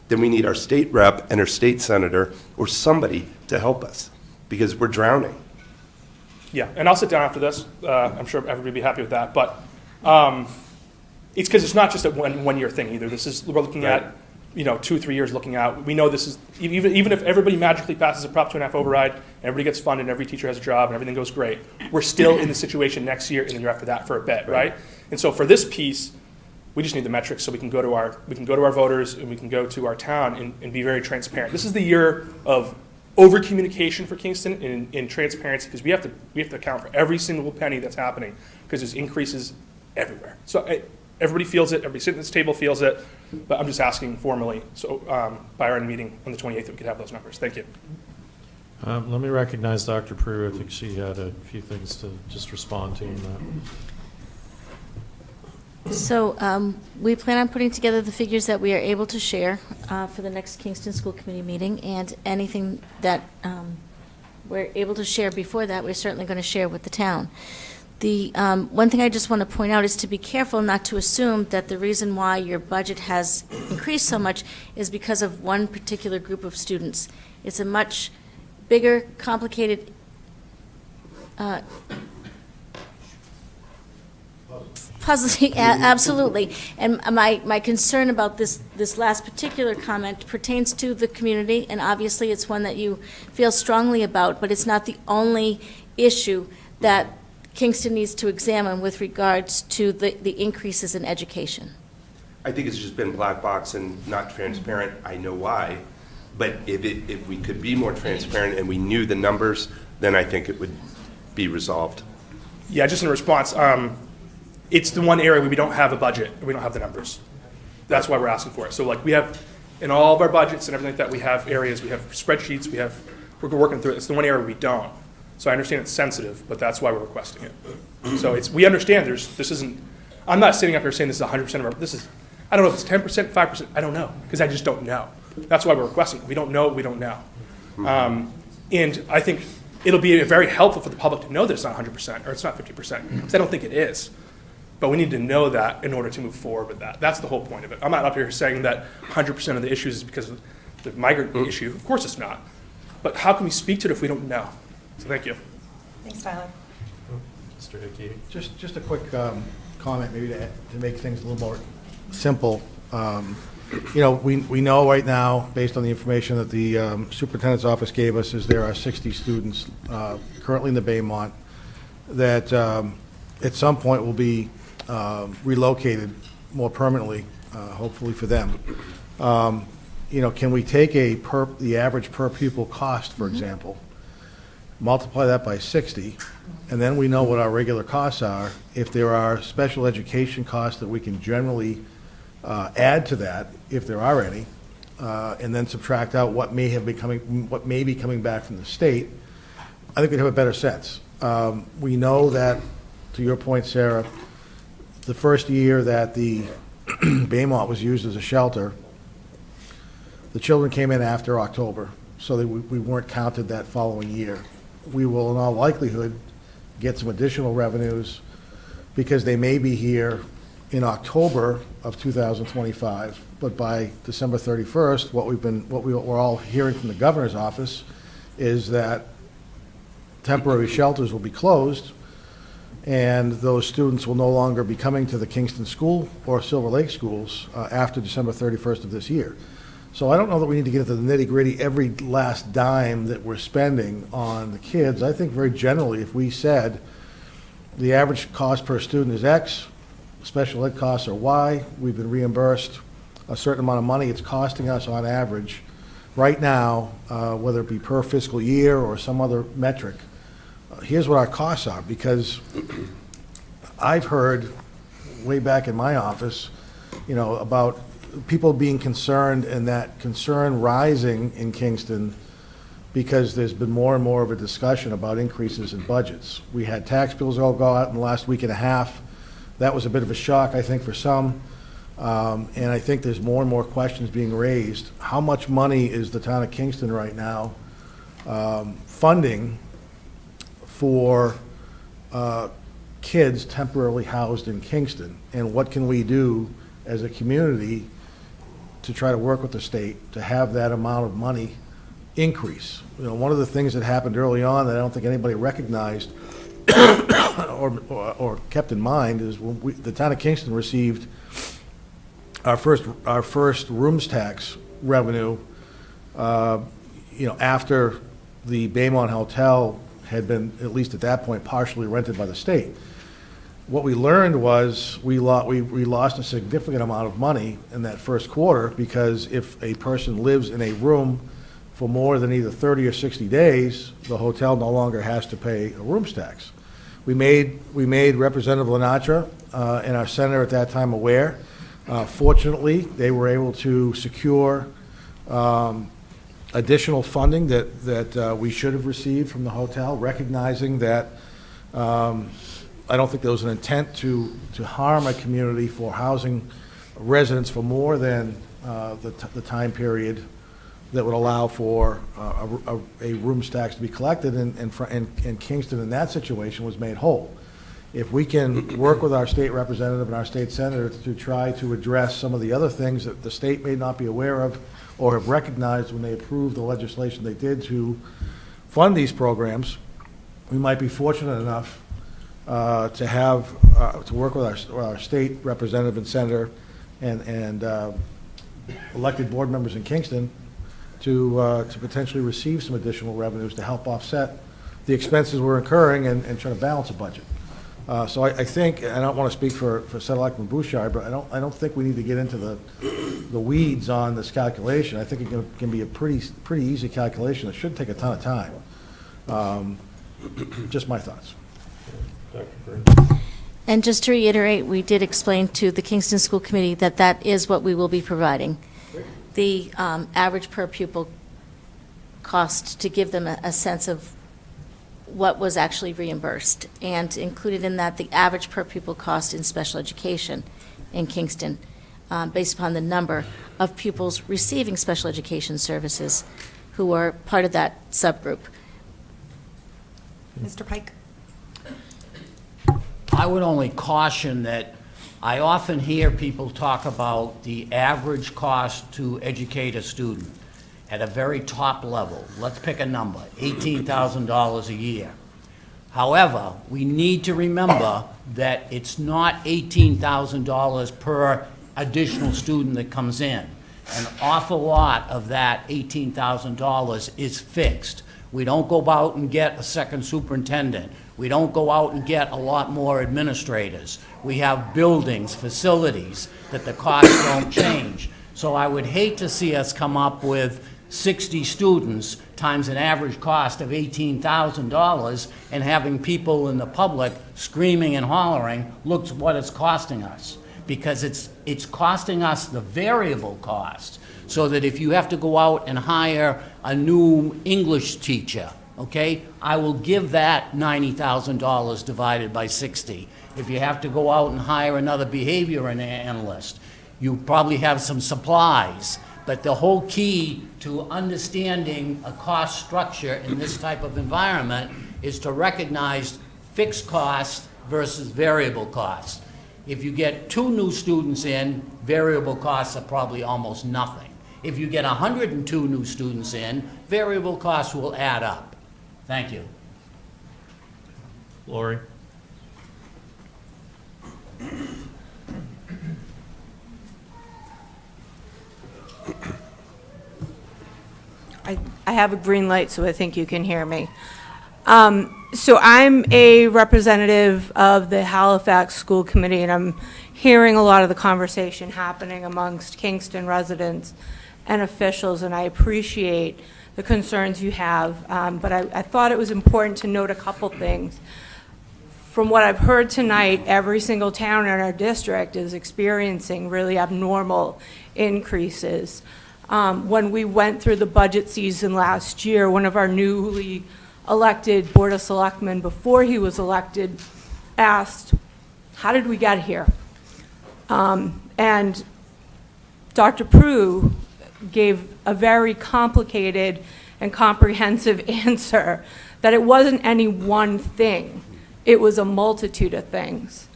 then we need our state rep and our state senator or somebody to help us, because we're drowning. Yeah, and I'll sit down after this. I'm sure everybody will be happy with that. But it's because it's not just a one-year thing either. This is, we're looking at, 2 or 3 years looking out. We know this is, even if everybody magically passes a Prop 2.5 override, and everybody gets funded, and every teacher has a job, and everything goes great, we're still in the situation next year and the year after that for a bit, right? And so for this piece, we just need the metrics so we can go to our voters and we can go to our town and be very transparent. This is the year of over communication for Kingston and transparency, because we have to account for every single penny that's happening, because there's increases everywhere. So everybody feels it, everybody sitting at this table feels it, but I'm just asking formally, so by our meeting on the 28th, we could have those numbers. Thank you. Let me recognize Dr. Prue. I think she had a few things to just respond to in that. So we plan on putting together the figures that we are able to share for the next Kingston School Committee meeting, and anything that we're able to share before that, we're certainly going to share with the town. The one thing I just want to point out is to be careful not to assume that the reason why your budget has increased so much is because of one particular group of students. It's a much bigger, complicated puzzling, absolutely. And my concern about this last particular comment pertains to the community, and obviously it's one that you feel strongly about, but it's not the only issue that Kingston needs to examine with regards to the increases in education. I think it's just been black box and not transparent. I know why. But if we could be more transparent and we knew the numbers, then I think it would be resolved. Yeah, just in response, it's the one area where we don't have a budget, and we don't have the numbers. That's why we're asking for it. So like we have, in all of our budgets and everything like that, we have areas, we have spreadsheets, we're working through it. It's the one area we don't. So I understand it's sensitive, but that's why we're requesting it. So we understand this isn't, I'm not sitting up here saying this is 100% of our, this is, I don't know if it's 10%, 5%, I don't know, because I just don't know. That's why we're requesting it. We don't know, we don't know. And I think it'll be very helpful for the public to know that it's not 100% or it's not 50%, because I don't think it is. But we need to know that in order to move forward with that. That's the whole point of it. I'm not up here saying that 100% of the issues is because of the migrant issue. Of course it's not. But how can we speak to it if we don't know? So thank you. Thanks, Tyler. Mr. Hickey. Just a quick comment, maybe to make things a little more simple. We know right now, based on the information that the superintendent's office gave us, is there are 60 students currently in the Baymont that at some point will be relocated more permanently, hopefully for them. Can we take the average per pupil cost, for example, multiply that by 60, and then we know what our regular costs are. If there are special education costs that we can generally add to that, if there are any, and then subtract out what may be coming back from the state, I think we'd have a better sense. We know that, to your point, Sarah, the first year that the Baymont was used as a shelter, the children came in after October, so that we weren't counted that following year. We will, in all likelihood, get some additional revenues because they may be here in October of 2025, but by December 31st, what we're all hearing from the governor's office is that temporary shelters will be closed, and those students will no longer be coming to the Kingston School or Silver Lake schools after December 31st of this year. So I don't know that we need to get into the nitty-gritty every last dime that we're spending on the kids. I think very generally, if we said the average cost per student is X, special ed costs are Y, we've been reimbursed a certain amount of money, it's costing us on average, right now, whether it be per fiscal year or some other metric, here's what our costs are, because I've heard way back in my office, about people being concerned and that concern rising in Kingston because there's been more and more of a discussion about increases in budgets. We had tax bills all go out in the last week and a half. That was a bit of a shock, I think, for some. And I think there's more and more questions being raised. How much money is the town of Kingston right now funding for kids temporarily housed in Kingston? And what can we do as a community to try to work with the state to have that amount of money increase? One of the things that happened early on that I don't think anybody recognized or kept in mind is when the town of Kingston received our first rooms tax revenue, after the Baymont Hotel had been, at least at that point, partially rented by the state. What we learned was we lost a significant amount of money in that first quarter, because if a person lives in a room for more than either 30 or 60 days, the hotel no longer has to pay a rooms tax. We made Representative Lenatra and our senator at that time aware. Fortunately, they were able to secure additional funding that we should have received from the hotel, recognizing that I don't think there was an intent to harm a community for housing residents for more than the time period that would allow for a rooms tax to be collected, and Kingston in that situation was made whole. If we can work with our state representative and our state senator to try to address some of the other things that the state may not be aware of or have recognized when they approved the legislation they did to fund these programs, we might be fortunate enough to work with our state representative and senator and elected board members in Kingston to potentially receive some additional revenues to help offset the expenses we're incurring and try to balance a budget. So I think, and I don't want to speak for Selectman Bouchard, but I don't think we need to get into the weeds on this calculation. I think it can be a pretty easy calculation. It shouldn't take a ton of time. Just my thoughts. And just to reiterate, we did explain to the Kingston School Committee that that is what we will be providing. The average per pupil cost, to give them a sense of what was actually reimbursed, and included in that the average per pupil cost in special education in Kingston, based upon the number of pupils receiving special education services who are part of that subgroup. Mr. Pike? I would only caution that I often hear people talk about the average cost to educate a student at a very top level. Let's pick a number, $18,000 a year. However, we need to remember that it's not $18,000 per additional student that comes in. An awful lot of that $18,000 is fixed. We don't go out and get a second superintendent. We don't go out and get a lot more administrators. We have buildings, facilities, that the costs don't change. So I would hate to see us come up with 60 students times an average cost of $18,000 and having people in the public screaming and hollering, look what it's costing us. Because it's costing us the variable cost, so that if you have to go out and hire a new English teacher, okay, I will give that $90,000 divided by 60. If you have to go out and hire another behavior analyst, you probably have some supplies. But the whole key to understanding a cost structure in this type of environment is to recognize fixed costs versus variable costs. If you get 2 new students in, variable costs are probably almost nothing. If you get 102 new students in, variable costs will add up. Thank you. Lori? I have a green light, so I think you can hear me. So I'm a representative of the Halifax School Committee, and I'm hearing a lot of the conversation happening amongst Kingston residents and officials, and I appreciate the concerns you have, but I thought it was important to note a couple things. From what I've heard tonight, every single town in our district is experiencing really abnormal increases. When we went through the budget season last year, one of our newly elected Board of Selectmen, before he was elected, asked, how did we get here? And Dr. Prue gave a very complicated and comprehensive answer that it wasn't any one thing. It was a multitude of things.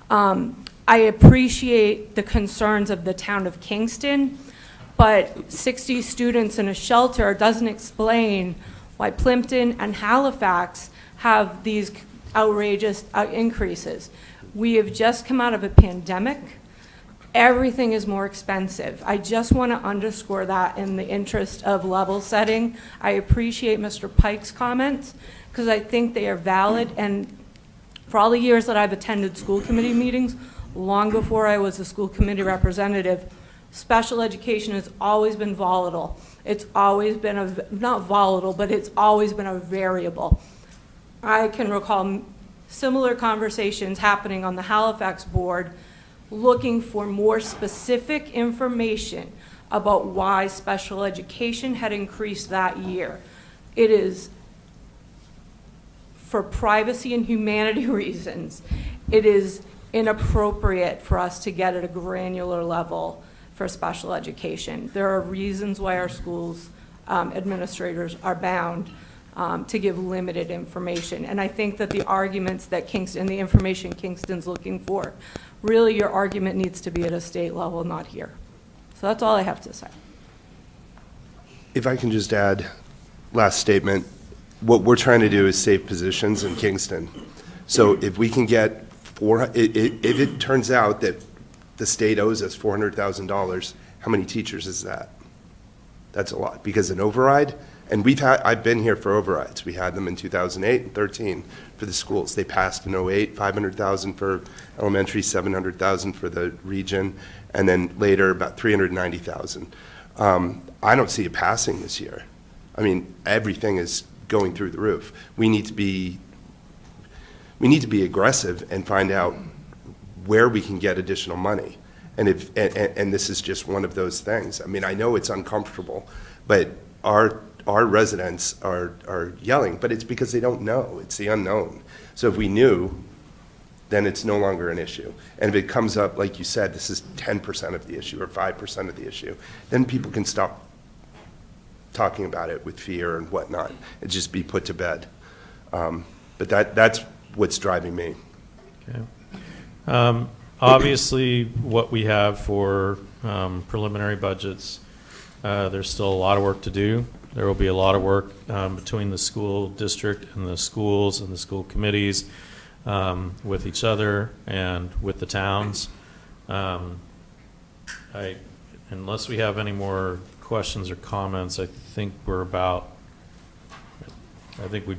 I appreciate the concerns of the town of Kingston, but 60 students in a shelter doesn't explain why Plimpton and Halifax have these outrageous increases. We have just come out of a pandemic. Everything is more expensive. I just want to underscore that in the interest of level setting. I appreciate Mr. Pike's comments because I think they are valid, and for all the years that I've attended school committee meetings, long before I was a school committee representative, special education has always been volatile. It's always been not volatile, but it's always been a variable. I can recall similar conversations happening on the Halifax board, looking for more specific information about why special education had increased that year. It is, for privacy and humanity reasons, it is inappropriate for us to get at a granular level for special education. There are reasons why our schools administrators are bound to give limited information. And I think that the arguments that Kingston, the information Kingston's looking for, really your argument needs to be at a state level, not here. So that's all I have to say. If I can just add, last statement, what we're trying to do is save positions in Kingston. So if we can get if it turns out that the state owes us $400,000, how many teachers is that? That's a lot, because an override, and I've been here for overrides. We had them in 2008 and 13 for the schools. They passed in 08, 500,000 for elementary, 700,000 for the region, and then later about 390,000. I don't see it passing this year. I mean, everything is going through the roof. We need to be aggressive and find out where we can get additional money. And and this is just one of those things. I mean, I know it's uncomfortable, but our residents are yelling, but it's because they don't know. It's the unknown. So if we knew, then it's no longer an issue. And if it comes up, like you said, this is 10% of the issue or 5% of the issue, then people can stop talking about it with fear and whatnot and just be put to bed. But that's what's driving me. Okay. Obviously, what we have for preliminary budgets, there's still a lot of work to do. There will be a lot of work between the school district and the schools and the school committees with each other and with the towns. Unless we have any more questions or comments, I think we've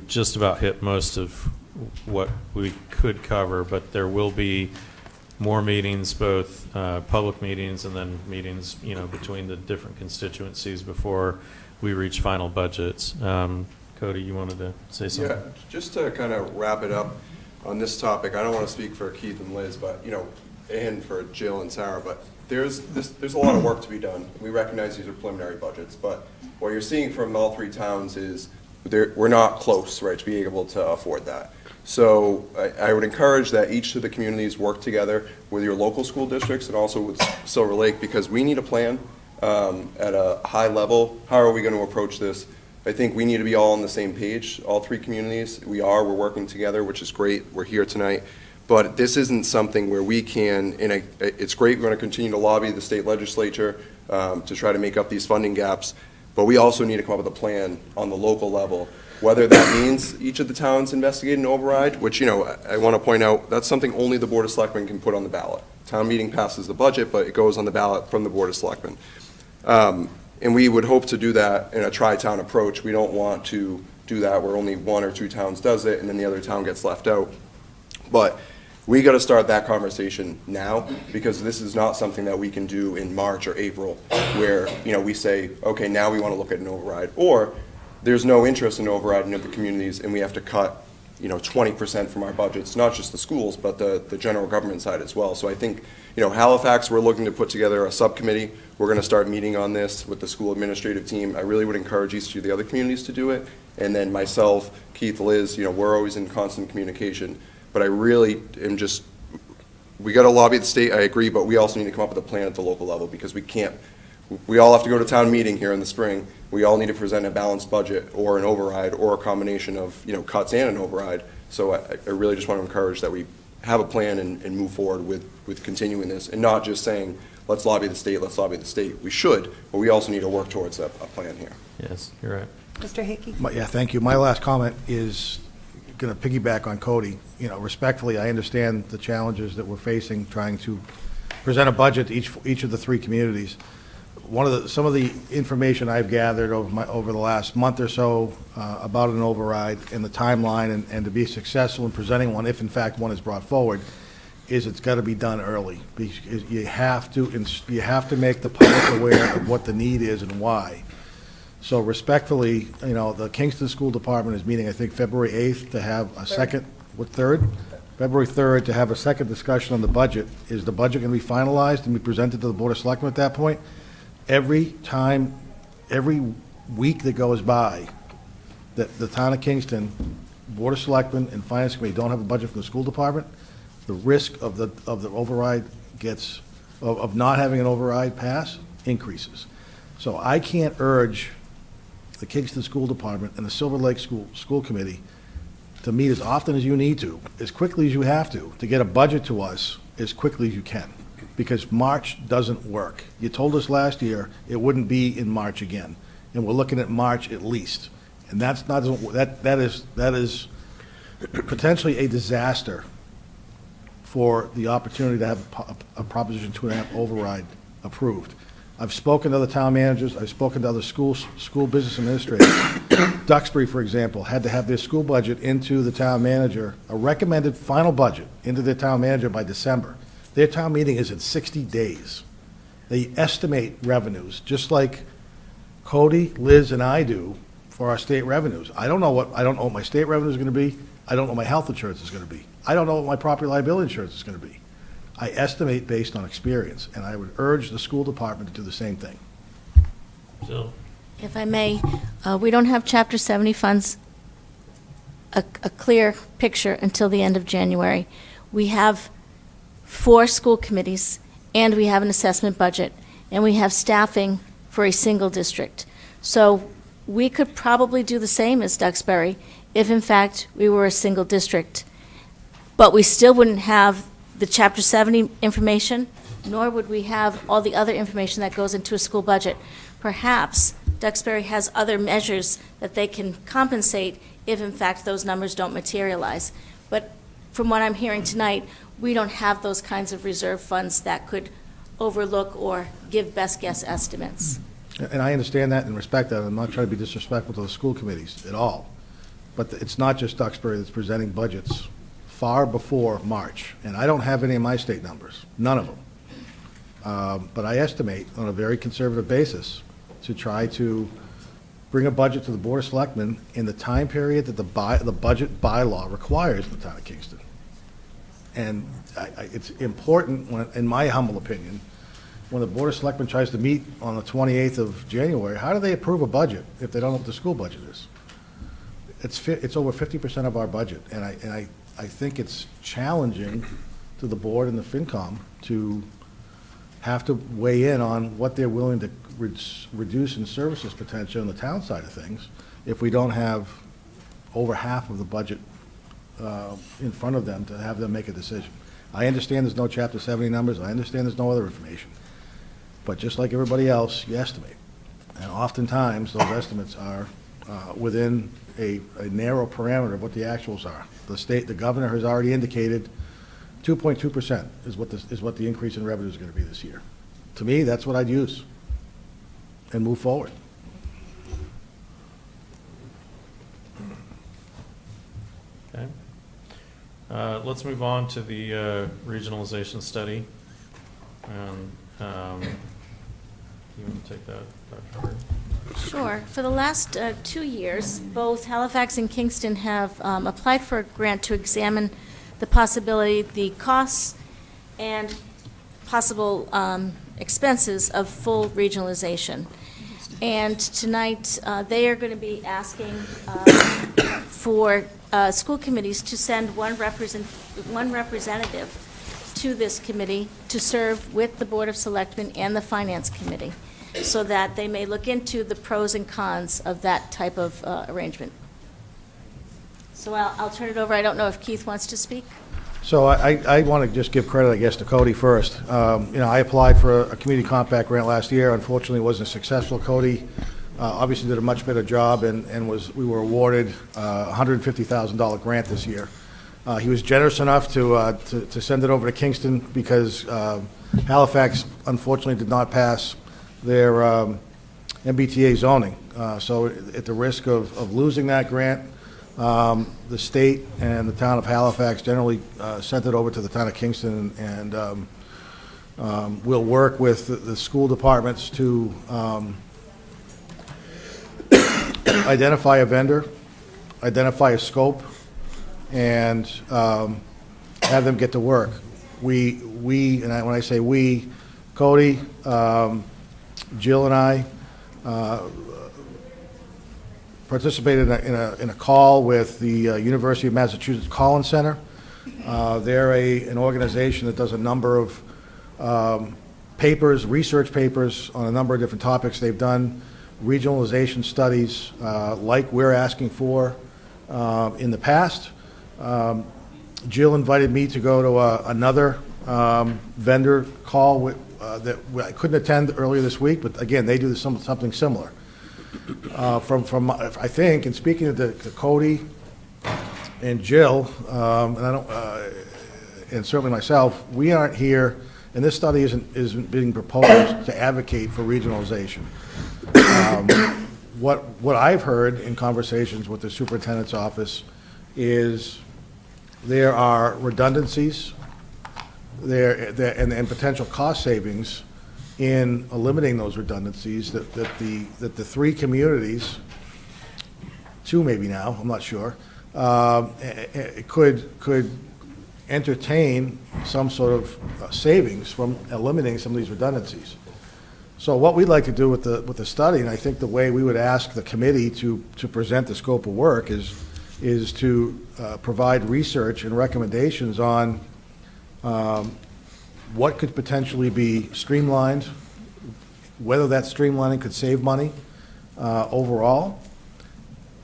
just about hit most of what we could cover, but there will be more meetings, both public meetings and then meetings, between the different constituencies before we reach final budgets. Cody, you wanted to say something? Yeah, just to kind of wrap it up on this topic, I don't want to speak for Keith and Liz, but, and for Jill and Sarah, but there's a lot of work to be done. We recognize these are preliminary budgets, but what you're seeing from all three towns is we're not close, right, to being able to afford that. So I would encourage that each of the communities work together with your local school districts and also with Silver Lake, because we need a plan at a high level. How are we going to approach this? I think we need to be all on the same page, all three communities. We're working together, which is great. We're here tonight. But this isn't something where we can, and it's great, we're going to continue to lobby the state legislature to try to make up these funding gaps, but we also need to come up with a plan on the local level, whether that means each of the towns investigate an override, which, I want to point out, that's something only the Board of Selectmen can put on the ballot. Town meeting passes the budget, but it goes on the ballot from the Board of Selectmen. And we would hope to do that in a tri-town approach. We don't want to do that where only one or two towns does it and then the other town gets left out. But We got to start that conversation now, because this is not something that we can do in March or April, where, we say, okay, now we want to look at an override, or there's no interest in overriding of the communities, and we have to cut, 20% from our budgets, not just the schools, but the general government side as well. So I think, Halifax, we're looking to put together a subcommittee. We're going to start meeting on this with the school administrative team. I really would encourage each of the other communities to do it. And then myself, Keith, Liz, we're always in constant communication. But I really am just, we got to lobby the state, I agree, but we also need to come up with a plan at the local level, because we all have to go to town meeting here in the spring. We all need to present a balanced budget or an override or a combination of, cuts and an override. So I really just want to encourage that we have a plan and move forward with continuing this, and not just saying, let's lobby the state, let's lobby the state. We should, but we also need to work towards a plan here. Yes, you're right. Mr. Hickey? Yeah, thank you. My last comment is going to piggyback on Cody. Respectfully, I understand the challenges that we're facing trying to present a budget to each of the three communities. Some of the information I've gathered over the last month or so about an override and the timeline, and to be successful in presenting one, if in fact one is brought forward, is it's got to be done early. Because you have to make the public aware of what the need is and why. So respectfully, the Kingston School Department is meeting, I think, February 8th to have a second, February 3rd to have a second discussion on the budget. Is the budget going to be finalized and be presented to the Board of Selectmen at that point? Every week that goes by that the town of Kingston, Board of Selectmen and Finance Committee don't have a budget from the school department, the risk of the override of not having an override pass increases. So I can't urge the Kingston School Department and the Silver Lake School Committee to meet as often as you need to, as quickly as you have to get a budget to us as quickly as you can, because March doesn't work. You told us last year it wouldn't be in March again, and we're looking at March at least, and that is potentially a disaster for the opportunity to have a Proposition 2.5 override approved. I've spoken to other town managers, I've spoken to other school business administrators. Duxbury, for example, had to have their school budget into the town manager, a recommended final budget into their town manager by December. Their town meeting is in 60 days. They estimate revenues, just like Cody, Liz, and I do for our state revenues. I don't know what my state revenue is going to be. I don't know what my health insurance is going to be. I don't know what my property liability insurance is going to be. I estimate based on experience, and I would urge the school department to do the same thing. Jill? If I may, we don't have Chapter 70 funds, a clear picture until the end of January. We have 4 school committees, and we have an assessment budget, and we have staffing for a single district. So we could probably do the same as Duxbury if, in fact, we were a single district. But we still wouldn't have the Chapter 70 information, nor would we have all the other information that goes into a school budget. Perhaps Duxbury has other measures that they can compensate if, in fact, those numbers don't materialize. But from what I'm hearing tonight, we don't have those kinds of reserve funds that could overlook or give best guess estimates. And I understand that and respect that. I'm not trying to be disrespectful to the school committees at all. But it's not just Duxbury that's presenting budgets far before March. And I don't have any of my state numbers, none of them. But I estimate on a very conservative basis to try to bring a budget to the Board of Selectmen in the time period that the budget bylaw requires in the town of Kingston. And it's important, in my humble opinion, when the Board of Selectmen tries to meet on the 28th of January, how do they approve a budget if they don't know what the school budget is? It's over 50% of our budget, and I think it's challenging to the board and the FinCom to have to weigh in on what they're willing to reduce in services potential on the town side of things if we don't have over half of the budget in front of them to have them make a decision. I understand there's no Chapter 70 numbers. I understand there's no other information. But just like everybody else, you estimate. And oftentimes, those estimates are within a narrow parameter of what the actuals are. The governor has already indicated 2.2% is what the increase in revenue is going to be this year. To me, that's what I'd use and move forward. Okay. Let's move on to the regionalization study. And you want to take that, Dr. Bird? Sure. For the last 2 years, both Halifax and Kingston have applied for a grant to examine the possibility, the costs, and possible expenses of full regionalization. And tonight, they are going to be asking for school committees to send one representative to this committee to serve with the Board of Selectmen and the Finance Committee, so that they may look into the pros and cons of that type of arrangement. So I'll turn it over. I don't know if Keith wants to speak. So I want to just give credit, I guess, to Cody first. I applied for a community compact grant last year. Unfortunately, it wasn't successful. Cody obviously did a much better job, and we were awarded a $150,000 grant this year. He was generous enough to send it over to Kingston because Halifax, unfortunately, did not pass their MBTA zoning. So at the risk of losing that grant, the state and the town of Halifax generally sent it over to the town of Kingston, and we'll work with the school departments to identify a vendor, identify a scope, and have them get to work. We when I say we, Cody, Jill and I participated in a call with the University of Massachusetts Collins Center. They're an organization that does a number of papers, research papers on a number of different topics. They've done regionalization studies like we're asking for in the past. Jill invited me to go to another vendor call that I couldn't attend earlier this week, but again, they do something similar. From I think, and speaking to Cody and Jill, and certainly myself, we aren't here, and this study isn't being proposed to advocate for regionalization. What I've heard in conversations with the superintendent's office is there are redundancies and potential cost savings in eliminating those redundancies that the three communities, two maybe now, I'm not sure, could entertain some sort of savings from eliminating some of these redundancies. So what we'd like to do with the study, and I think the way we would ask the committee to present the scope of work is to provide research and recommendations on what could potentially be streamlined, whether that streamlining could save money overall,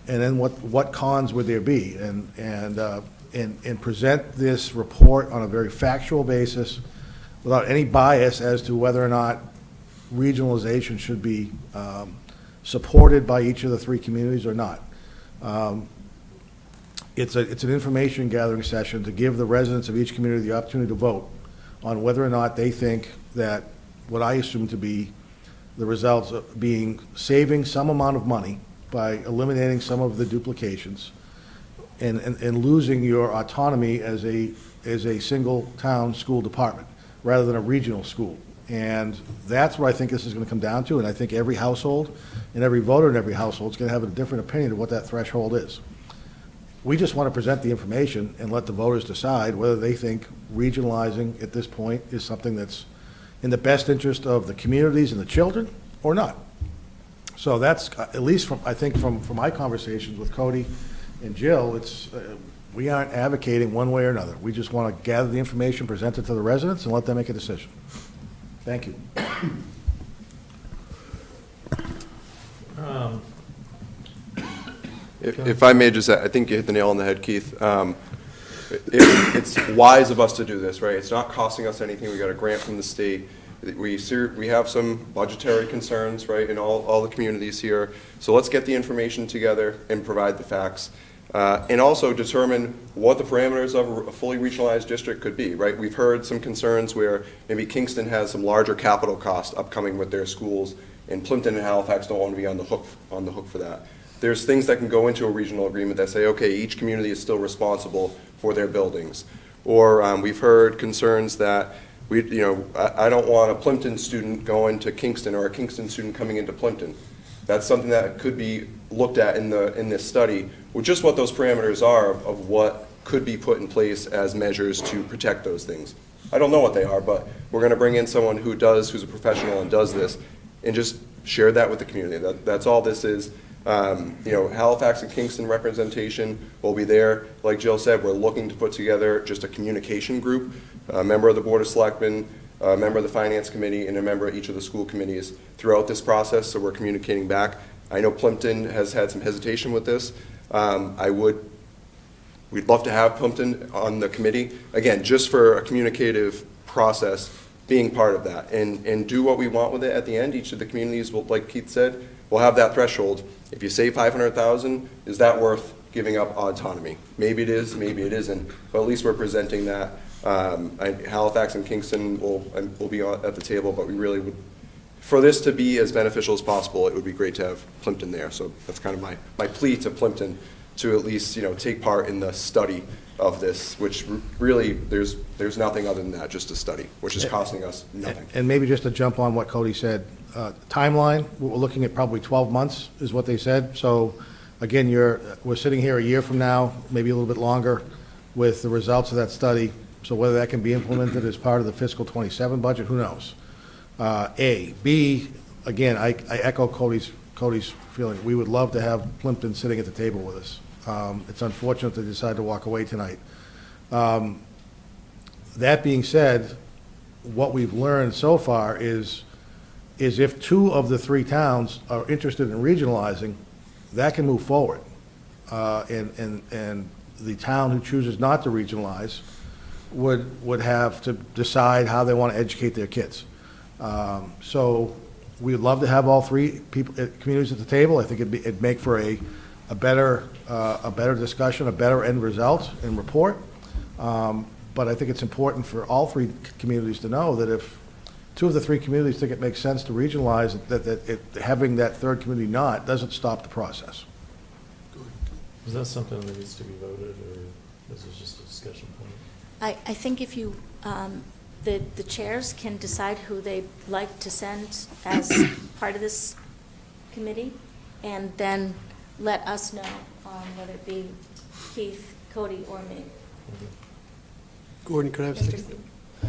and then what cons would there be, and present this report on a very factual basis without any bias as to whether or not regionalization should be supported by each of the three communities or not. It's an information gathering session to give the residents of each community the opportunity to vote on whether or not they think that what I assume to be the results of being saving some amount of money by eliminating some of the duplications and losing your autonomy as a single town school department rather than a regional school. And that's what I think this is going to come down to, and I think every household and every voter in every household is going to have a different opinion of what that threshold is. We just want to present the information and let the voters decide whether they think regionalizing at this point is something that's in the best interest of the communities and the children or not. So that's, at least from my conversations with Cody and Jill, we aren't advocating one way or another. We just want to gather the information, present it to the residents, and let them make a decision. Thank you. If I may just, I think you hit the nail on the head, Keith. It's wise of us to do this, right? It's not costing us anything. We got a grant from the state. We have some budgetary concerns, right, in all the communities here. So let's get the information together and provide the facts. And also determine what the parameters of a fully regionalized district could be, right? We've heard some concerns where maybe Kingston has some larger capital costs upcoming with their schools, and Plimpton and Halifax don't want to be on the hook for that. there's things that can go into a regional agreement that say, okay, each community is still responsible for their buildings. Or we've heard concerns that I don't want a Plimpton student going to Kingston or a Kingston student coming into Plimpton. That's something that could be looked at in this study, with just what those parameters are of what could be put in place as measures to protect those things. I don't know what they are, but we're going to bring in someone who's a professional and does this, and just share that with the community. That's all this is. Halifax and Kingston representation will be there. Like Jill said, we're looking to put together just a communication group, a member of the Board of Selectmen, a member of the Finance Committee, and a member of each of the school committees throughout this process, so we're communicating back. I know Plimpton has had some hesitation with this. We'd love to have Plimpton on the committee, again, just for a communicative process, being part of that, and do what we want with it at the end. Each of the communities will, like Keith said, will have that threshold. If you save $500,000, is that worth giving up autonomy? Maybe it is, maybe it isn't, but at least we're presenting that. Halifax and Kingston will be at the table, but we really would, for this to be as beneficial as possible, it would be great to have Plimpton there. So that's kind of my plea to Plimpton, to at least take part in the study of this, which really there's nothing other than that, just a study, which is costing us nothing. And maybe just to jump on what Cody said, timeline, we're looking at probably 12 months is what they said. So again, we're sitting here a year from now, maybe a little bit longer, with the results of that study. So whether that can be implemented as part of the fiscal 27 budget, who knows? A. B, again, I echo Cody's feeling. We would love to have Plimpton sitting at the table with us. It's unfortunate they decided to walk away tonight. That being said, what we've learned so far is if 2 of the 3 towns are interested in regionalizing, that can move forward. And the town who chooses not to regionalize would have to decide how they want to educate their kids. So we'd love to have all 3 communities at the table. I think it'd make for a better discussion, a better end result and report. But I think it's important for all 3 communities to know that if 2 of the 3 communities think it makes sense to regionalize, that having that third community not doesn't stop the process. Is that something that needs to be voted, or is this just a discussion point? I think if you, the chairs can decide who they'd like to send as part of this committee, and then let us know, whether it be Keith, Cody, or me. Gordon, could I have a Mr. second? Steve.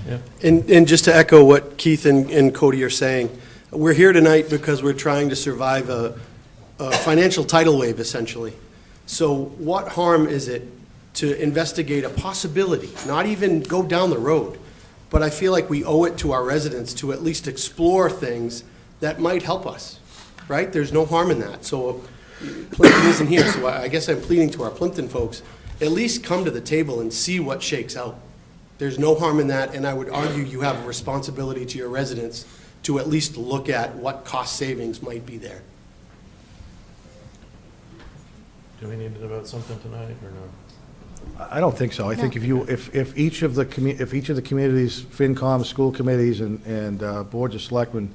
Yeah. And just to echo what Keith and Cody are saying, we're here tonight because we're trying to survive a financial tidal wave, essentially. So what harm is it to investigate a possibility, not even go down the road, but I feel like we owe it to our residents to at least explore things that might help us, right? There's no harm in that. So Plimpton isn't here, so I guess I'm pleading to our Plimpton folks, at least come to the table and see what shakes out. There's no harm in that, and I would argue you have a responsibility to your residents to at least look at what cost savings might be there. Do we need to devote something tonight, or no? I don't think so. I think if each of the communities, FinCom, school committees, and boards of selectmen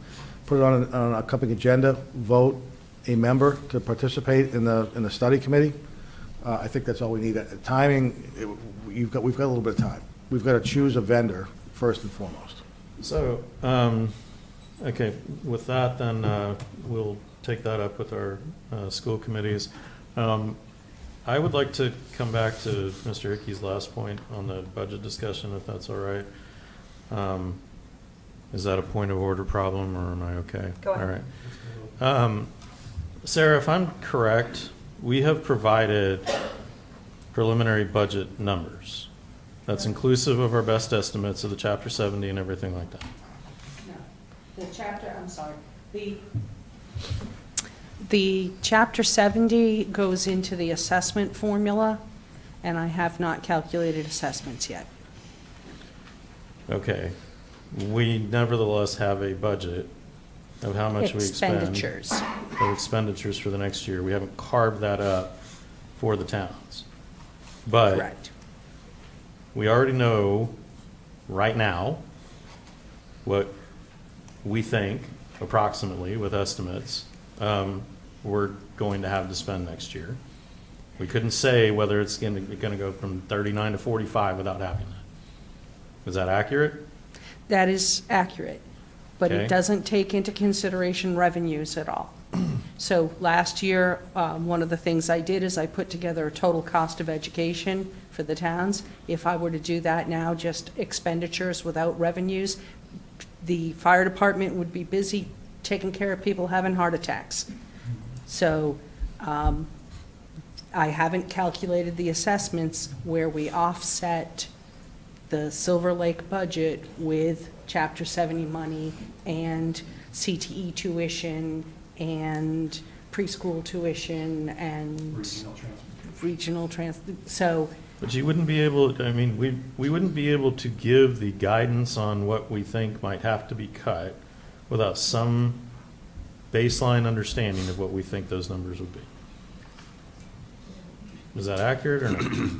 put it on an accompanying agenda, vote a member to participate in the study committee, I think that's all we need. Timing, we've got a little bit of time. We've got to choose a vendor first and foremost. So, okay, with that, then we'll take that up with our school committees. I would like to come back to Mr. Hickey's last point on the budget discussion, if that's all right. Is that a point of order problem, or am I okay? Go ahead. All right. Sarah, if I'm correct, we have provided preliminary budget numbers. That's inclusive of our best estimates of the Chapter 70 and everything like that. No, the chapter, I'm sorry, the Chapter 70 goes into the assessment formula, and I have not calculated assessments yet. Okay. We nevertheless have a budget of how much we expend. Expenditures. Of expenditures for the next year. We haven't carved that up for the towns. But Correct. we already know right now what we think approximately with estimates we're going to have to spend next year. We couldn't say whether it's going to go from 39 to 45 without having that. Is that accurate? That is accurate, but Okay. it doesn't take into consideration revenues at all. So last year, one of the things I did is I put together a total cost of education for the towns. If I were to do that now, just expenditures without revenues, the fire department would be busy taking care of people having heart attacks. So I haven't calculated the assessments where we offset the Silver Lake budget with Chapter 70 money and CTE tuition and preschool tuition and regional trans, so, But you wouldn't be able, I mean, we wouldn't be able to give the guidance on what we think might have to be cut without some baseline understanding of what we think those numbers would be. Is that accurate or not?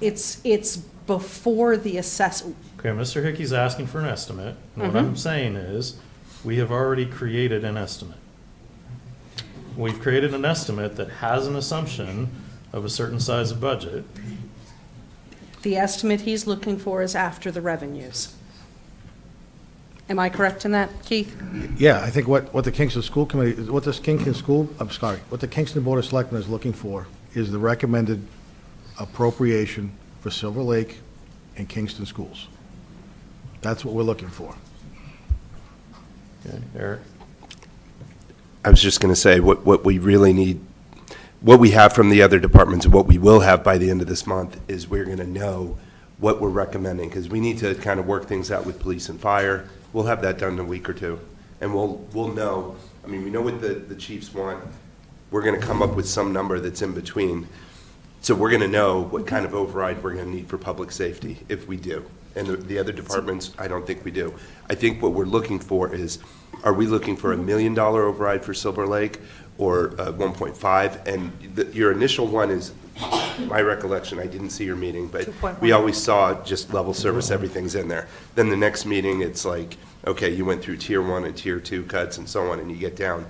it's before the assessment. Okay, Mr. Hickey's asking for an estimate, and what I'm saying is, we have already created an estimate. We've created an estimate that has an assumption of a certain size of budget. The estimate he's looking for is after the revenues. Am I correct in that, Keith? Yeah, I think what the Kingston School Committee, what the Kingston Board of Selectmen is looking for is the recommended appropriation for Silver Lake and Kingston schools. That's what we're looking for. Okay, Eric? I was just going to say, what we really need, what we have from the other departments, and what we will have by the end of this month, is we're going to know what we're recommending, because we need to kind of work things out with police and fire. We'll have that done in a week or two, and we'll know, I mean, we know what the chiefs want. We're going to come up with some number that's in between. So we're going to know what kind of override we're going to need for public safety, if we do. And the other departments, I don't think we do. I think what we're looking for is, are we looking for $1 million override for Silver Lake, or 1.5? And your initial one is, my recollection, I didn't see your meeting, but 2.1. we always saw just level service, everything's in there. Then the next meeting, it's like, okay, you went through tier 1 and tier 2 cuts and so on, and you get down.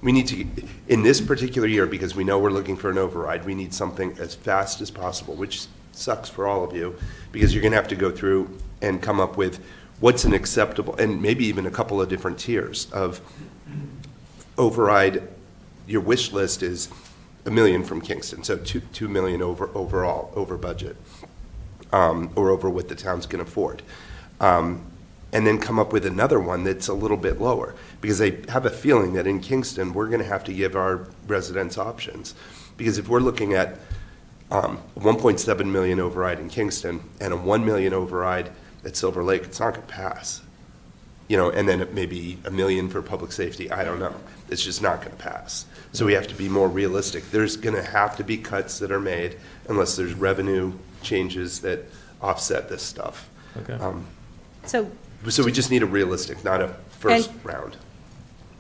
We need to, in this particular year, because we know we're looking for an override, we need something as fast as possible, which sucks for all of you, because you're going to have to go through and come up with what's an acceptable, and maybe even a couple of different tiers of override. Your wish list is $1 million from Kingston, so $2 million overall, over budget, or over what the town's can afford. And then come up with another one that's a little bit lower, because I have a feeling that in Kingston, we're going to have to give our residents options. Because if we're looking at 1.7 million override in Kingston and a 1 million override at Silver Lake, it's not going to pass. You know, and then it may be $1 million for public safety, I don't know. It's just not going to pass. So we have to be more realistic. There's going to have to be cuts that are made unless there's revenue changes that offset this stuff. Okay. So we just need a realistic, not a first round.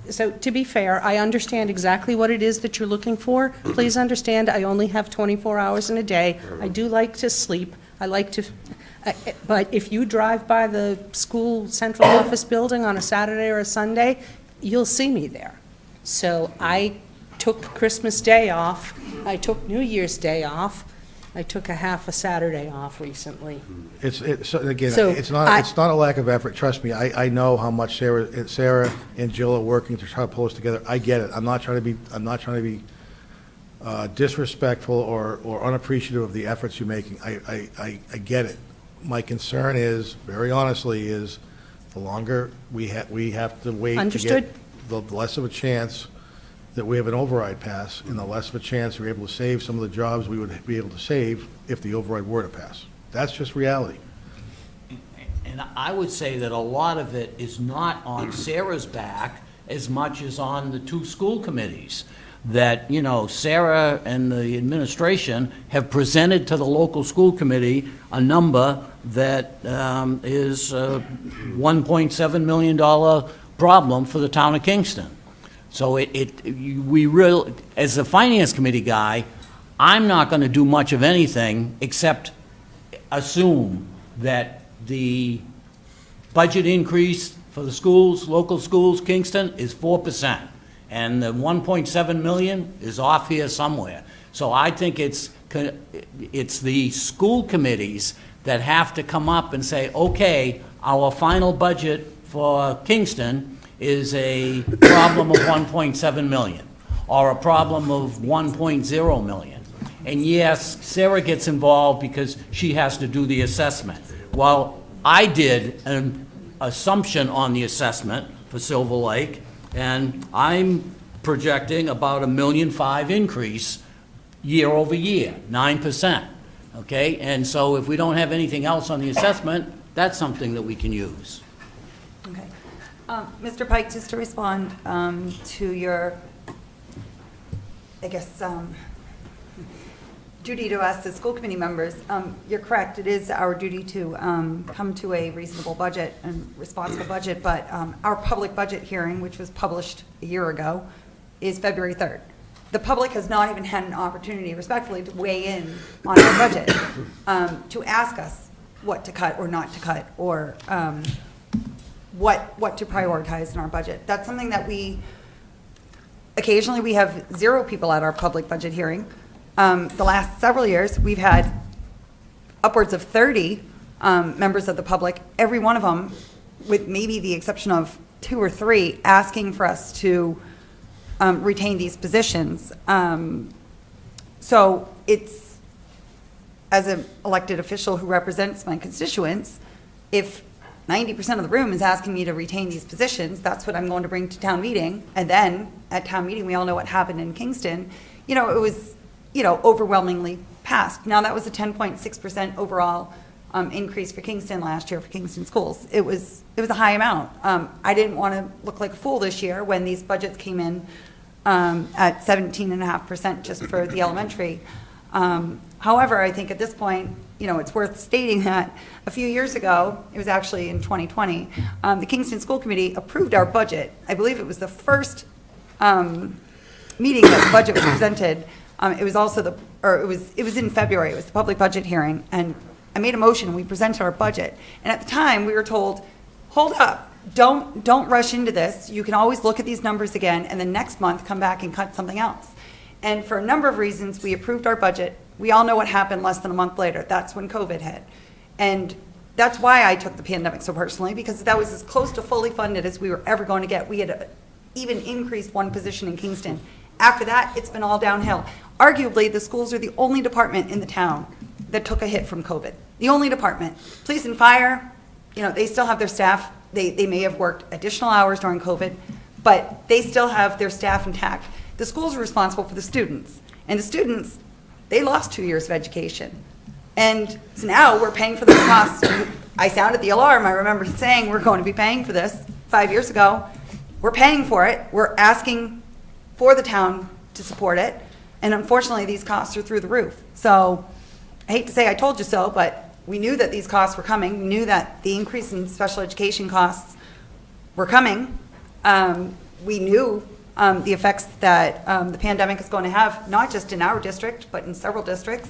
So to be fair, I understand exactly what it is that you're looking for. Please understand, I only have 24 hours in a day. I do like to sleep. I like to, but if you drive by the school central office building on a Saturday or a Sunday, you'll see me there. So I took Christmas Day off. I took New Year's Day off. I took a half a Saturday off recently. Again, So it's not a lack of effort. Trust me, I know how much Sarah and Jill are working to try to pull us together. I get it. I'm not trying to be disrespectful or unappreciative of the efforts you're making. I get it. My concern is, very honestly, is the longer we have to wait Understood. to get, the less of a chance that we have an override pass, and the less of a chance we're able to save some of the jobs we would be able to save if the override were to pass. That's just reality. And I would say that a lot of it is not on Sarah's back as much as on the two school committees. That, you know, Sarah and the administration have presented to the local school committee a number that is a $1.7 million problem for the town of Kingston. So we really, as a finance committee guy, I'm not going to do much of anything except assume that the budget increase for the schools, local schools, Kingston, is 4%. And the 1.7 million is off here somewhere. So I think it's the school committees that have to come up and say, okay, our final budget for Kingston is a problem of 1.7 million, or a problem of 1.0 million. And yes, Sarah gets involved because she has to do the assessment. Well, I did an assumption on the assessment for Silver Lake, and I'm projecting about $1.5 million increase year over year, 9%, okay? And so if we don't have anything else on the assessment, that's something that we can use. Okay. Mr. Pike, just to respond to your, I guess, duty to us as school committee members, you're correct. It is our duty to come to a reasonable budget and responsible budget, but our public budget hearing, which was published a year ago, is February 3rd. The public has not even had an opportunity, respectfully, to weigh in on our budget, to ask us what to cut or not to cut, or what to prioritize in our budget. That's something that occasionally we have 0 people at our public budget hearing. The last several years, we've had upwards of 30 members of the public, every one of them, with maybe the exception of 2 or 3, asking for us to retain these positions. So it's, as an elected official who represents my constituents, if 90% of the room is asking me to retain these positions, that's what I'm going to bring to town meeting. And then at town meeting, we all know what happened in Kingston. It was, overwhelmingly passed. Now, that was a 10.6% overall increase for Kingston last year for Kingston schools. It was a high amount. I didn't want to look like a fool this year when these budgets came in at 17.5% just for the elementary. However, I think at this point, it's worth stating that a few years ago, it was actually in 2020, the Kingston School Committee approved our budget. I believe it was the first meeting that the budget was presented. It was also it was in February. It was the public budget hearing, and I made a motion and we presented our budget. And at the time, we were told, hold up, don't rush into this. You can always look at these numbers again, and then next month come back and cut something else. And for a number of reasons, we approved our budget. We all know what happened less than a month later. That's when COVID hit. And that's why I took the pandemic so personally, because that was as close to fully funded as we were ever going to get. We had even increased 1 position in Kingston. After that, it's been all downhill. Arguably, the schools are the only department in the town that took a hit from COVID. The only department. Police and fire, they still have their staff. They may have worked additional hours during COVID, but they still have their staff intact. The schools are responsible for the students. And the students, they lost 2 years of education. And so now we're paying for those costs. I sounded the alarm. I remember saying we're going to be paying for this 5 years ago. We're paying for it. We're asking for the town to support it. And unfortunately, these costs are through the roof. So I hate to say I told you so, but we knew that these costs were coming. We knew that the increase in special education costs were coming. We knew the effects that the pandemic is going to have, not just in our district, but in several districts.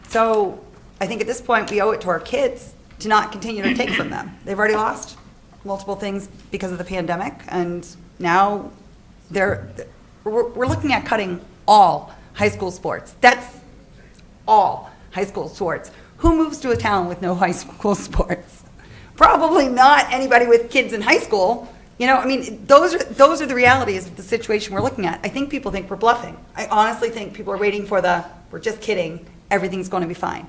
So I think at this point, we owe it to our kids to not continue to take from them. They've already lost multiple things because of the pandemic, and now we're looking at cutting all high school sports. That's all high school sports. Who moves to a town with no high school sports? Probably not anybody with kids in high school. Those are the realities of the situation we're looking at. I think people think we're bluffing. I honestly think people are waiting for we're just kidding, everything's going to be fine.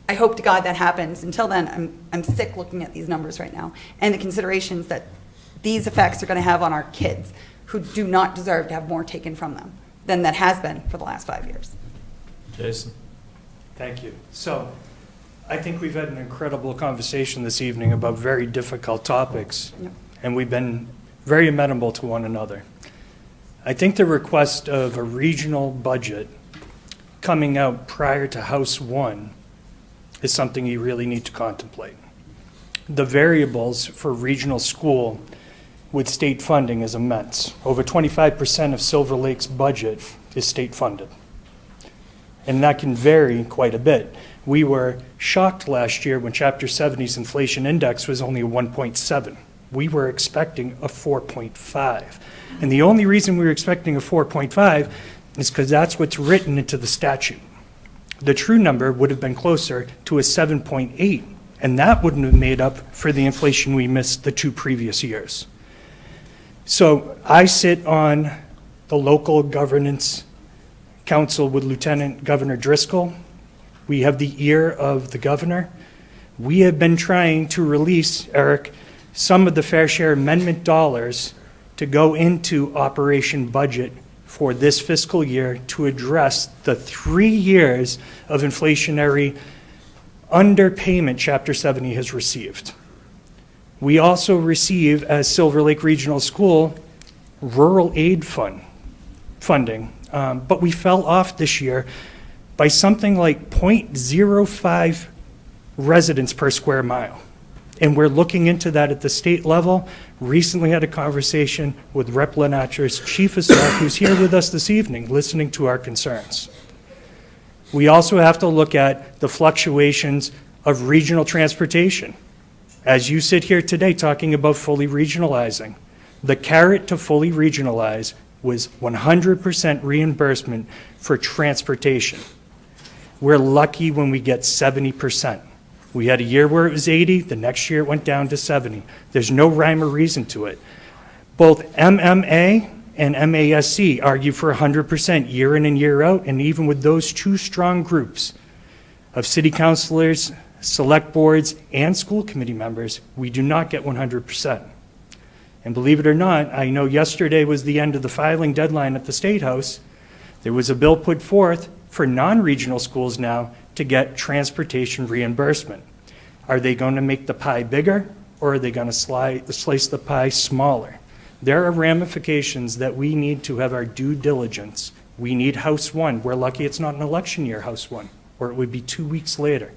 I hope to God that happens. Until then, I'm sick looking at these numbers right now and the considerations that these effects are going to have on our kids who do not deserve to have more taken from them than that has been for the last 5 years. Jason? Thank you. So I think we've had an incredible conversation this evening about very difficult topics, and we've been very amenable to one another. I think the request of a regional budget coming out prior to House 1 is something you really need to contemplate. The variables for regional school with state funding is immense. Over 25% of Silver Lake's budget is state funded. And that can vary quite a bit. We were shocked last year when Chapter 70's inflation index was only a 1.7. We were expecting a 4.5. And the only reason we were expecting a 4.5 is because that's what's written into the statute. The true number would have been closer to a 7.8, and that wouldn't have made up for the inflation we missed the 2 previous years. So I sit on the local governance council with Lieutenant Governor Driscoll. We have the ear of the governor. We have been trying to release, Eric, some of the fair share amendment dollars to go into operation budget for this fiscal year to address the 3 years of inflationary underpayment Chapter 70 has received. We also receive, as Silver Lake Regional School, rural aid funding, but we fell off this year by something like 0.05 residents per square mile. And we're looking into that at the state level. Recently had a conversation with Rep. Lenatra's chief of staff, who's here with us this evening, listening to our concerns. We also have to look at the fluctuations of regional transportation. As you sit here today talking about fully regionalizing, the carrot to fully regionalize was 100% reimbursement for transportation. We're lucky when we get 70%. We had a year where it was 80, the next year it went down to 70. There's no rhyme or reason to it. Both MMA and MASC argue for 100% year in and year out, and even with those 2 strong groups of city councilors, select boards, and school committee members, we do not get 100%. And believe it or not, I know yesterday was the end of the filing deadline at the State House. There was a bill put forth for non-regional schools now to get transportation reimbursement. Are they going to make the pie bigger, or are they going to slice the pie smaller? There are ramifications that we need to have our due diligence. We need House 1. We're lucky it's not an election year House 1, or it would be 2 weeks later.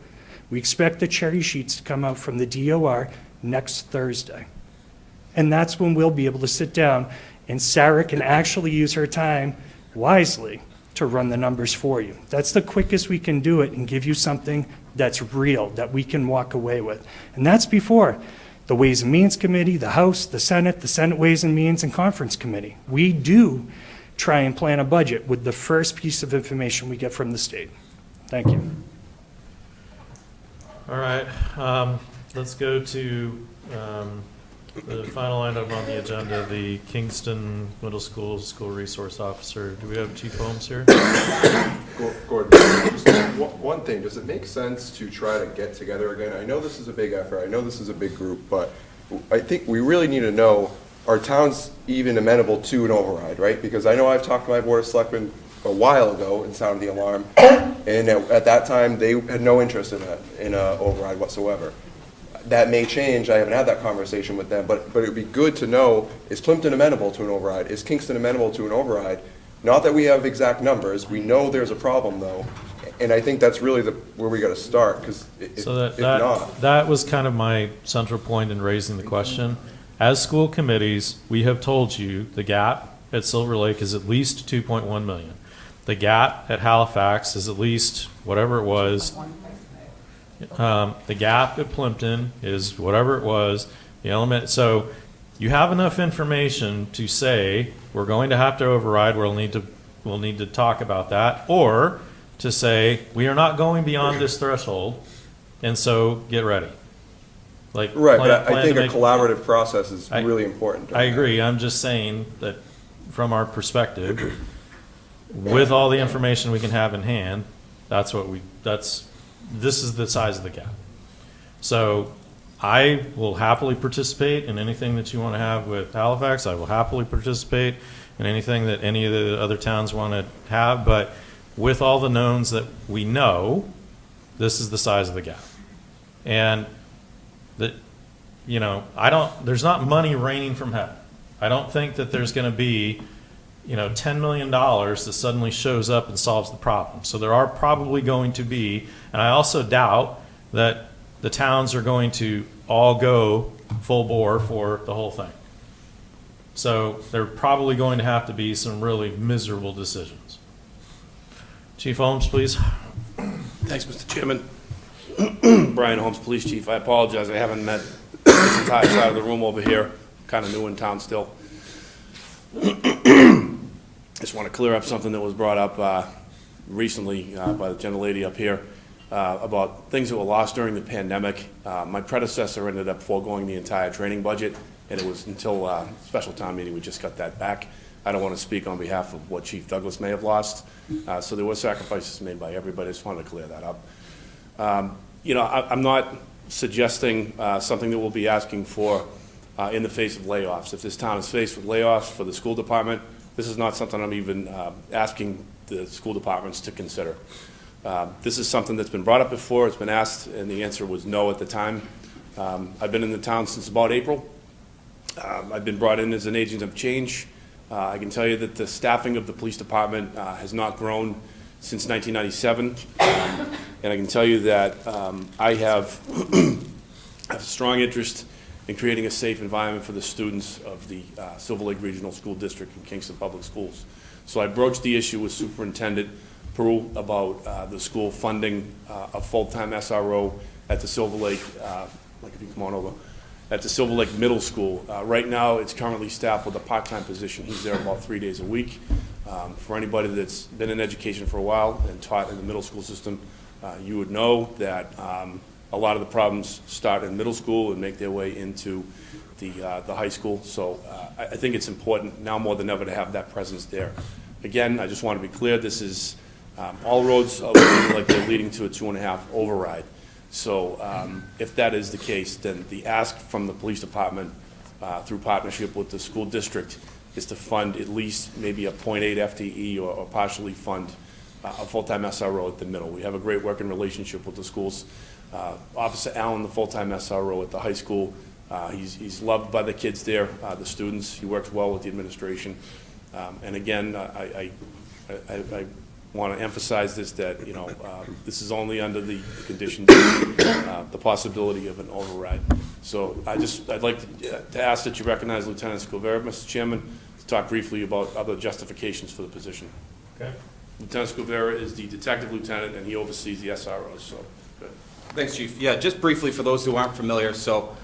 We expect the cherry sheets to come out from the DOR next Thursday. And that's when we'll be able to sit down and Sarah can actually use her time wisely to run the numbers for you. That's the quickest we can do it and give you something that's real, that we can walk away with. And that's before the Ways and Means Committee, the House, the Senate Ways and Means and Conference Committee. We do try and plan a budget with the first piece of information we get from the state. Thank you. All right, let's go to the final item on the agenda, the Kingston Middle School School Resource Officer. Do we have Chief Holmes here? Gordon, just one thing, does it make sense to try to get together again? I know this is a big effort, I know this is a big group, but I think we really need to know, are towns even amenable to an override, right? Because I know I've talked to my Board of Selectmen a while ago and sounded the alarm, and at that time, they had no interest in an override whatsoever. That may change, I haven't had that conversation with them, but it would be good to know, is Plimpton amenable to an override? Is Kingston amenable to an override? Not that we have exact numbers, we know there's a problem though, and I think that's really where we gotta start, because if not. That was kind of my central point in raising the question. As school committees, we have told you the gap at Silver Lake is at least 2.1 million. The gap at Halifax is at least whatever it was. The gap at Plimpton is whatever it was. The element. So you have enough information to say we're going to have to override. We'll need to talk about that, or to say we are not going beyond this threshold, and so get ready. Like right, but I think a collaborative process is really important. I agree. I'm just saying that from our perspective, with all the information we can have in hand, this is the size of the gap. So I will happily participate in anything that you want to have with Halifax. I will happily participate in anything that any of the other towns want to have, but with all the knowns that we know, this is the size of the gap. And that, there's not money raining from heaven. I don't think that there's going to be, $10 million that suddenly shows up and solves the problem. So there are probably going to be, and I also doubt that the towns are going to all go full bore for the whole thing. So there are probably going to have to be some really miserable decisions. Chief Holmes, please. Thanks, Mr. Chairman. Brian Holmes, Police Chief. I apologize, I haven't met this entire side of the room over here. Kind of new in town still. Just want to clear up something that was brought up recently by the gentlelady up here about things that were lost during the pandemic. My predecessor ended up foregoing the entire training budget, and it was until special town meeting we just got that back. I don't want to speak on behalf of what Chief Douglas may have lost. So there were sacrifices made by everybody. I just wanted to clear that up. You know, I'm not suggesting something that we'll be asking for in the face of layoffs. If this town is faced with layoffs for the school department, this is not something I'm even asking the school departments to consider. This is something that's been brought up before. It's been asked, and the answer was no at the time. I've been in the town since about April. I've been brought in as an agent of change. I can tell you that the staffing of the police department has not grown since 1997. And I can tell you that I have a strong interest in creating a safe environment for the students of the Silver Lake Regional School District and Kingston Public Schools. So I broached the issue with Superintendent Peru about the school funding a full-time SRO at the Silver Lake, like if you come on over, at the Silver Lake Middle School. Right now, it's currently staffed with a part-time position. He's there about 3 days a week. For anybody that's been in education for a while and taught in the middle school system, you would know that a lot of the problems start in middle school and make their way into the high school. So I think it's important now more than ever to have that presence there. Again, I just want to be clear, this is all roads are looking like they're leading to a 2.5 override. So if that is the case, then the ask from the police department through partnership with the school district is to fund at least maybe a 0.8 FTE or partially fund a full-time SRO at the middle. We have a great working relationship with the schools. Officer Allen, the full-time SRO at the high school, he's loved by the kids there, the students. He works well with the administration. And again, I want to emphasize this, that, you know, this is only under the conditions of the possibility of an override. So I'd like to ask that you recognize Lieutenant Scovera, Mr. Chairman, to talk briefly about other justifications for the position. Okay. Lieutenant Scovera is the detective lieutenant, and he oversees the SROs, so good. Thanks, Chief. Yeah, just briefly for those who aren't familiar, so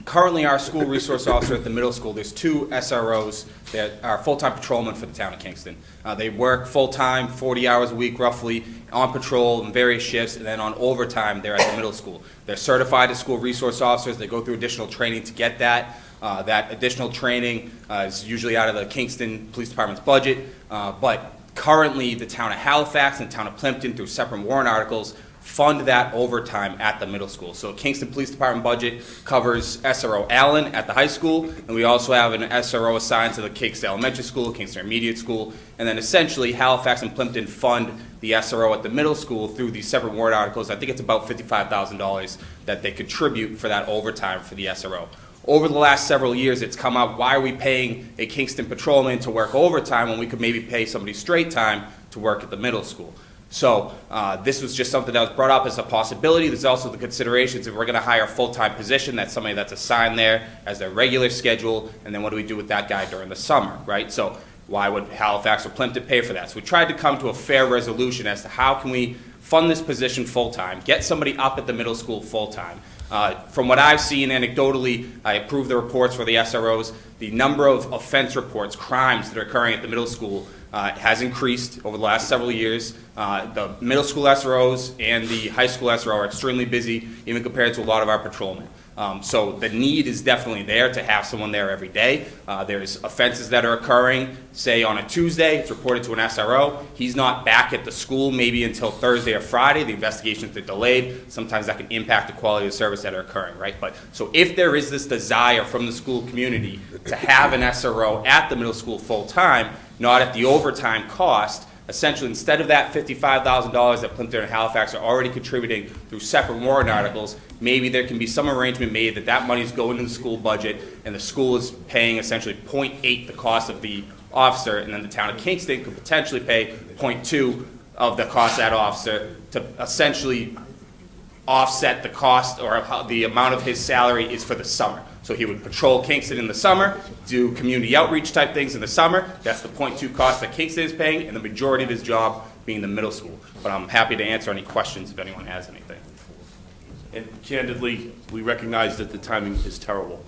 currently our school resource officer at the middle school, there's 2 SROs that are full-time patrolmen for the town of Kingston. They work full-time, 40 hours a week roughly, on patrol in various shifts, and then on overtime they're at the middle school. They're certified as school resource officers. They go through additional training to get that. That additional training is usually out of the Kingston Police Department's budget, but currently the town of Halifax and the town of Plimpton, through separate warrant articles, fund that overtime at the middle school. So Kingston Police Department budget covers SRO Allen at the high school, and we also have an SRO assigned to the Kingston Elementary School, Kingston Intermediate School, and then essentially Halifax and Plimpton fund the SRO at the middle school through these separate warrant articles. I think it's about $55,000 that they contribute for that overtime for the SRO. Over the last several years, it's come up, why are we paying a Kingston patrolman to work overtime when we could maybe pay somebody straight time to work at the middle school? So this was just something that was brought up as a possibility. There's also the considerations if we're going to hire a full-time position, that's somebody that's assigned there as their regular schedule, and then what do we do with that guy during the summer, right? So why would Halifax or Plimpton pay for that? So we tried to come to a fair resolution as to how can we fund this position full-time, get somebody up at the middle school full-time. From what I've seen anecdotally, I approve the reports for the SROs. The number of offense reports, crimes that are occurring at the middle school has increased over the last several years. The middle school SROs and the high school SRO are extremely busy, even compared to a lot of our patrolmen. So the need is definitely there to have someone there every day. There's offenses that are occurring, say on a Tuesday, it's reported to an SRO. He's not back at the school maybe until Thursday or Friday. The investigations are delayed. Sometimes that can impact the quality of service that are occurring, right? But so if there is this desire from the school community to have an SRO at the middle school full time, not at the overtime cost, essentially, instead of that $55,000 that Plimpton and Halifax are already contributing through separate warrant articles, maybe there can be some arrangement made that that money is going into the school budget and the school is paying essentially 0.8 the cost of the officer, and then the town of Kingston could potentially pay 0.2 of the cost of that officer to essentially offset the cost or the amount of his salary is for the summer. So he would patrol Kingston in the summer, do community outreach type things in the summer. That's the 0.2 cost that Kingston is paying, and the majority of his job being the middle school. But I'm happy to answer any questions if anyone has anything. And candidly, we recognize that the timing is terrible.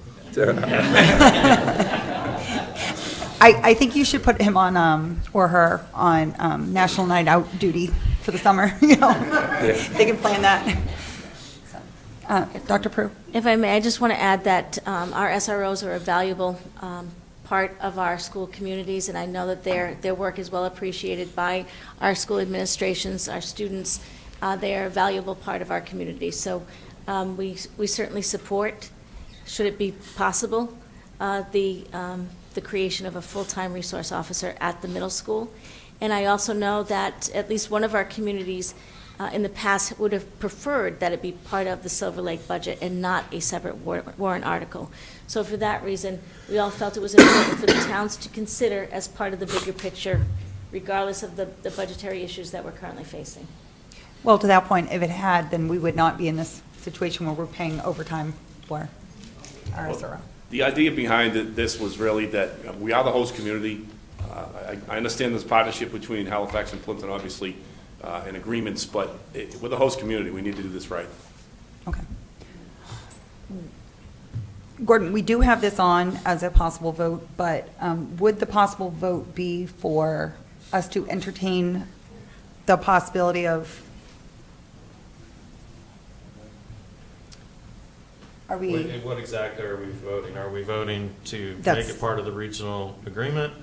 I think you should put him on, or her, on National Night Out duty for the summer, you know? They can plan that. Dr. Prue? If I may, I just want to add that our SROs are a valuable part of our school communities, and I know that their work is well appreciated by our school administrations, our students. They are a valuable part of our community. So we certainly support, should it be possible, the creation of a full-time resource officer at the middle school. And I also know that at least one of our communities in the past would have preferred that it be part of the Silver Lake budget and not a separate warrant article. So for that reason, we all felt it was important for the towns to consider as part of the bigger picture, regardless of the budgetary issues that we're currently facing. Well, to that point, if it had, then we would not be in this situation where we're paying overtime for our SRO. The idea behind this was really that we are the host community. I understand this partnership between Halifax and Plimpton, obviously, and agreements, but we're the host community. We need to do this right. Okay. Gordon, we do have this on as a possible vote, but would the possible vote be for us to entertain the possibility of, are we? What exactly are we voting? Are we voting to make That's- it part of the regional agreement,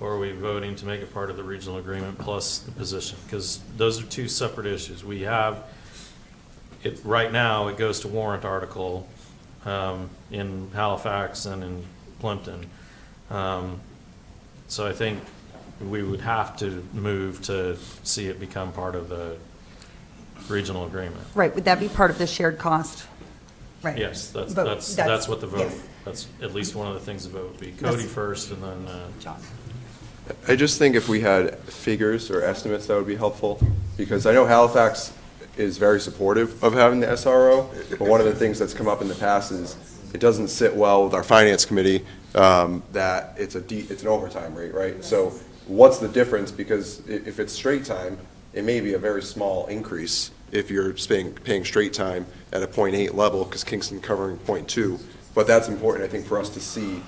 or are we voting to make it part of the regional agreement plus the position? Because those are two separate issues. We have, it, right now, it goes to warrant article in Halifax and in Plimpton. So I think we would have to move to see it become part of the regional agreement. Right, would that be part of the shared cost? Right. Yes, Vote. that's what the vote, yes. that's at least one of the things the vote would be. Cody Yes. first, and then John. I just think if we had figures or estimates, that would be helpful, because I know Halifax is very supportive of having the SRO, but one of the things that's come up in the past is it doesn't sit well with our finance committee, that it's an overtime rate, right? So what's the difference? Because if it's straight time, it may be a very small increase if you're paying straight time at a .8 level, because Kingston covering .2. But that's important, I think, for us to see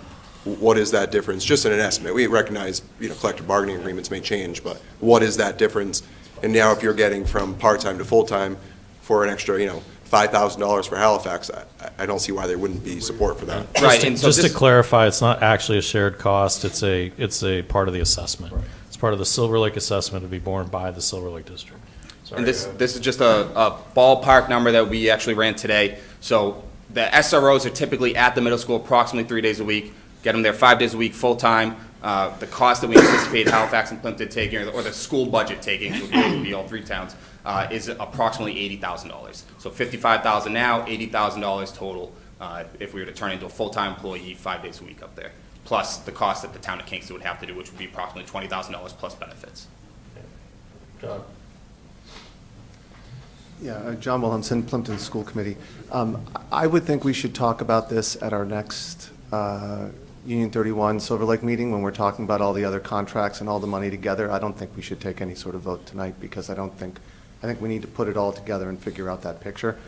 what is that difference, just in an estimate. We recognize, collective bargaining agreements may change, but what is that difference? And now if you're getting from part-time to full-time for an extra, $5,000 for Halifax, I don't see why there wouldn't be support for that. Right, and so just to this- clarify, it's not actually a shared cost, it's a part of the assessment. It's part of the Silver Lake assessment to be borne by the Silver Lake District. Sorry, And go this ahead. is just a ballpark number that we actually ran today. So the SROs are typically at the middle school approximately 3 days a week, get them there 5 days a week, full-time. The cost that we anticipate Halifax and Plimpton taking, or the school budget taking, which would be all three towns, is approximately $80,000. So $55,000 now, $80,000 total if we were to turn into a full-time employee 5 days a week up there, plus the cost that the town of Kingston would have to do, which would be approximately $20,000 plus benefits. John. Yeah, John Williamson, Plimpton School Committee. I would think we should talk about this at our next Union 31 Silver Lake meeting when we're talking about all the other contracts and all the money together. I don't think we should take any sort of vote tonight because I think we need to put it all together and figure out that picture,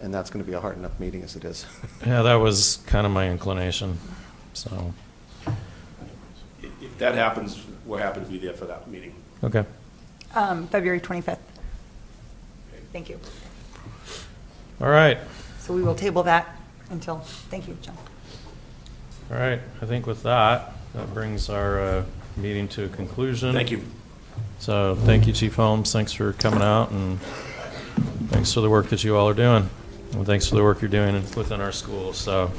and that's going to be a hard enough meeting as it is. Yeah, that was kind of my inclination, so, If that happens, we're happy to be there for that meeting. okay. February 25th. Thank you. All right, So we will table that until, thank you, John. all right, I think with that brings our meeting to a conclusion. Thank you. So, thank you, Chief Holmes, thanks for coming out, and thanks for the work that you all are doing, and thanks for the work you're doing within our schools. So,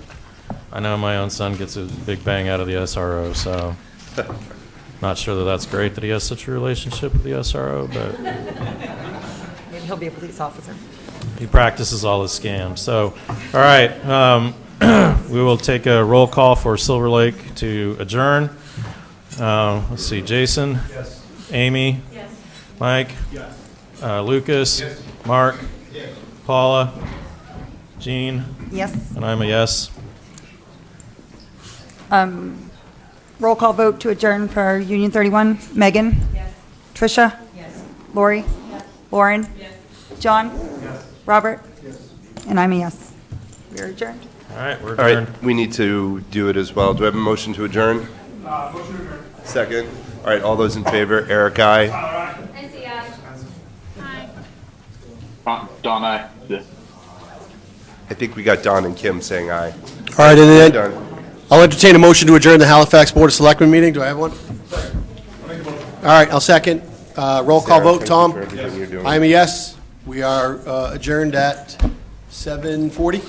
I know my own son gets a big bang out of the SRO, so not sure that that's great that he has such a relationship with the SRO, but Maybe he'll be a police officer. he practices all his scams. So, all right, we will take a roll call for Silver Lake to adjourn. Let's see, Jason? Yes. Amy? Yes. Mike? Yes. Lucas? Yes. Mark? Yes. Paula? Jean? Yes. And I'm a yes. Roll call vote to adjourn for Union 31. Megan? Yes. Tricia? Yes. Lori? Yes. Lauren? Yes. John? Yes. Robert? Yes. And I'm a yes. We are adjourned. All right, we're All right, adjourned. we need to do it as well. Do I have a motion to adjourn? Motion to adjourn. Second. All right, all those in favor? Eric, aye. Don, aye. I think we got Don and Kim saying aye. All right, and then Done. I'll entertain a motion to adjourn the Halifax Board of Selectmen meeting. Do I have one? All right, I'll second. Roll call Sarah, vote. thank you Tom? for everything you're doing. I'm a yes. We are adjourned at 7:40.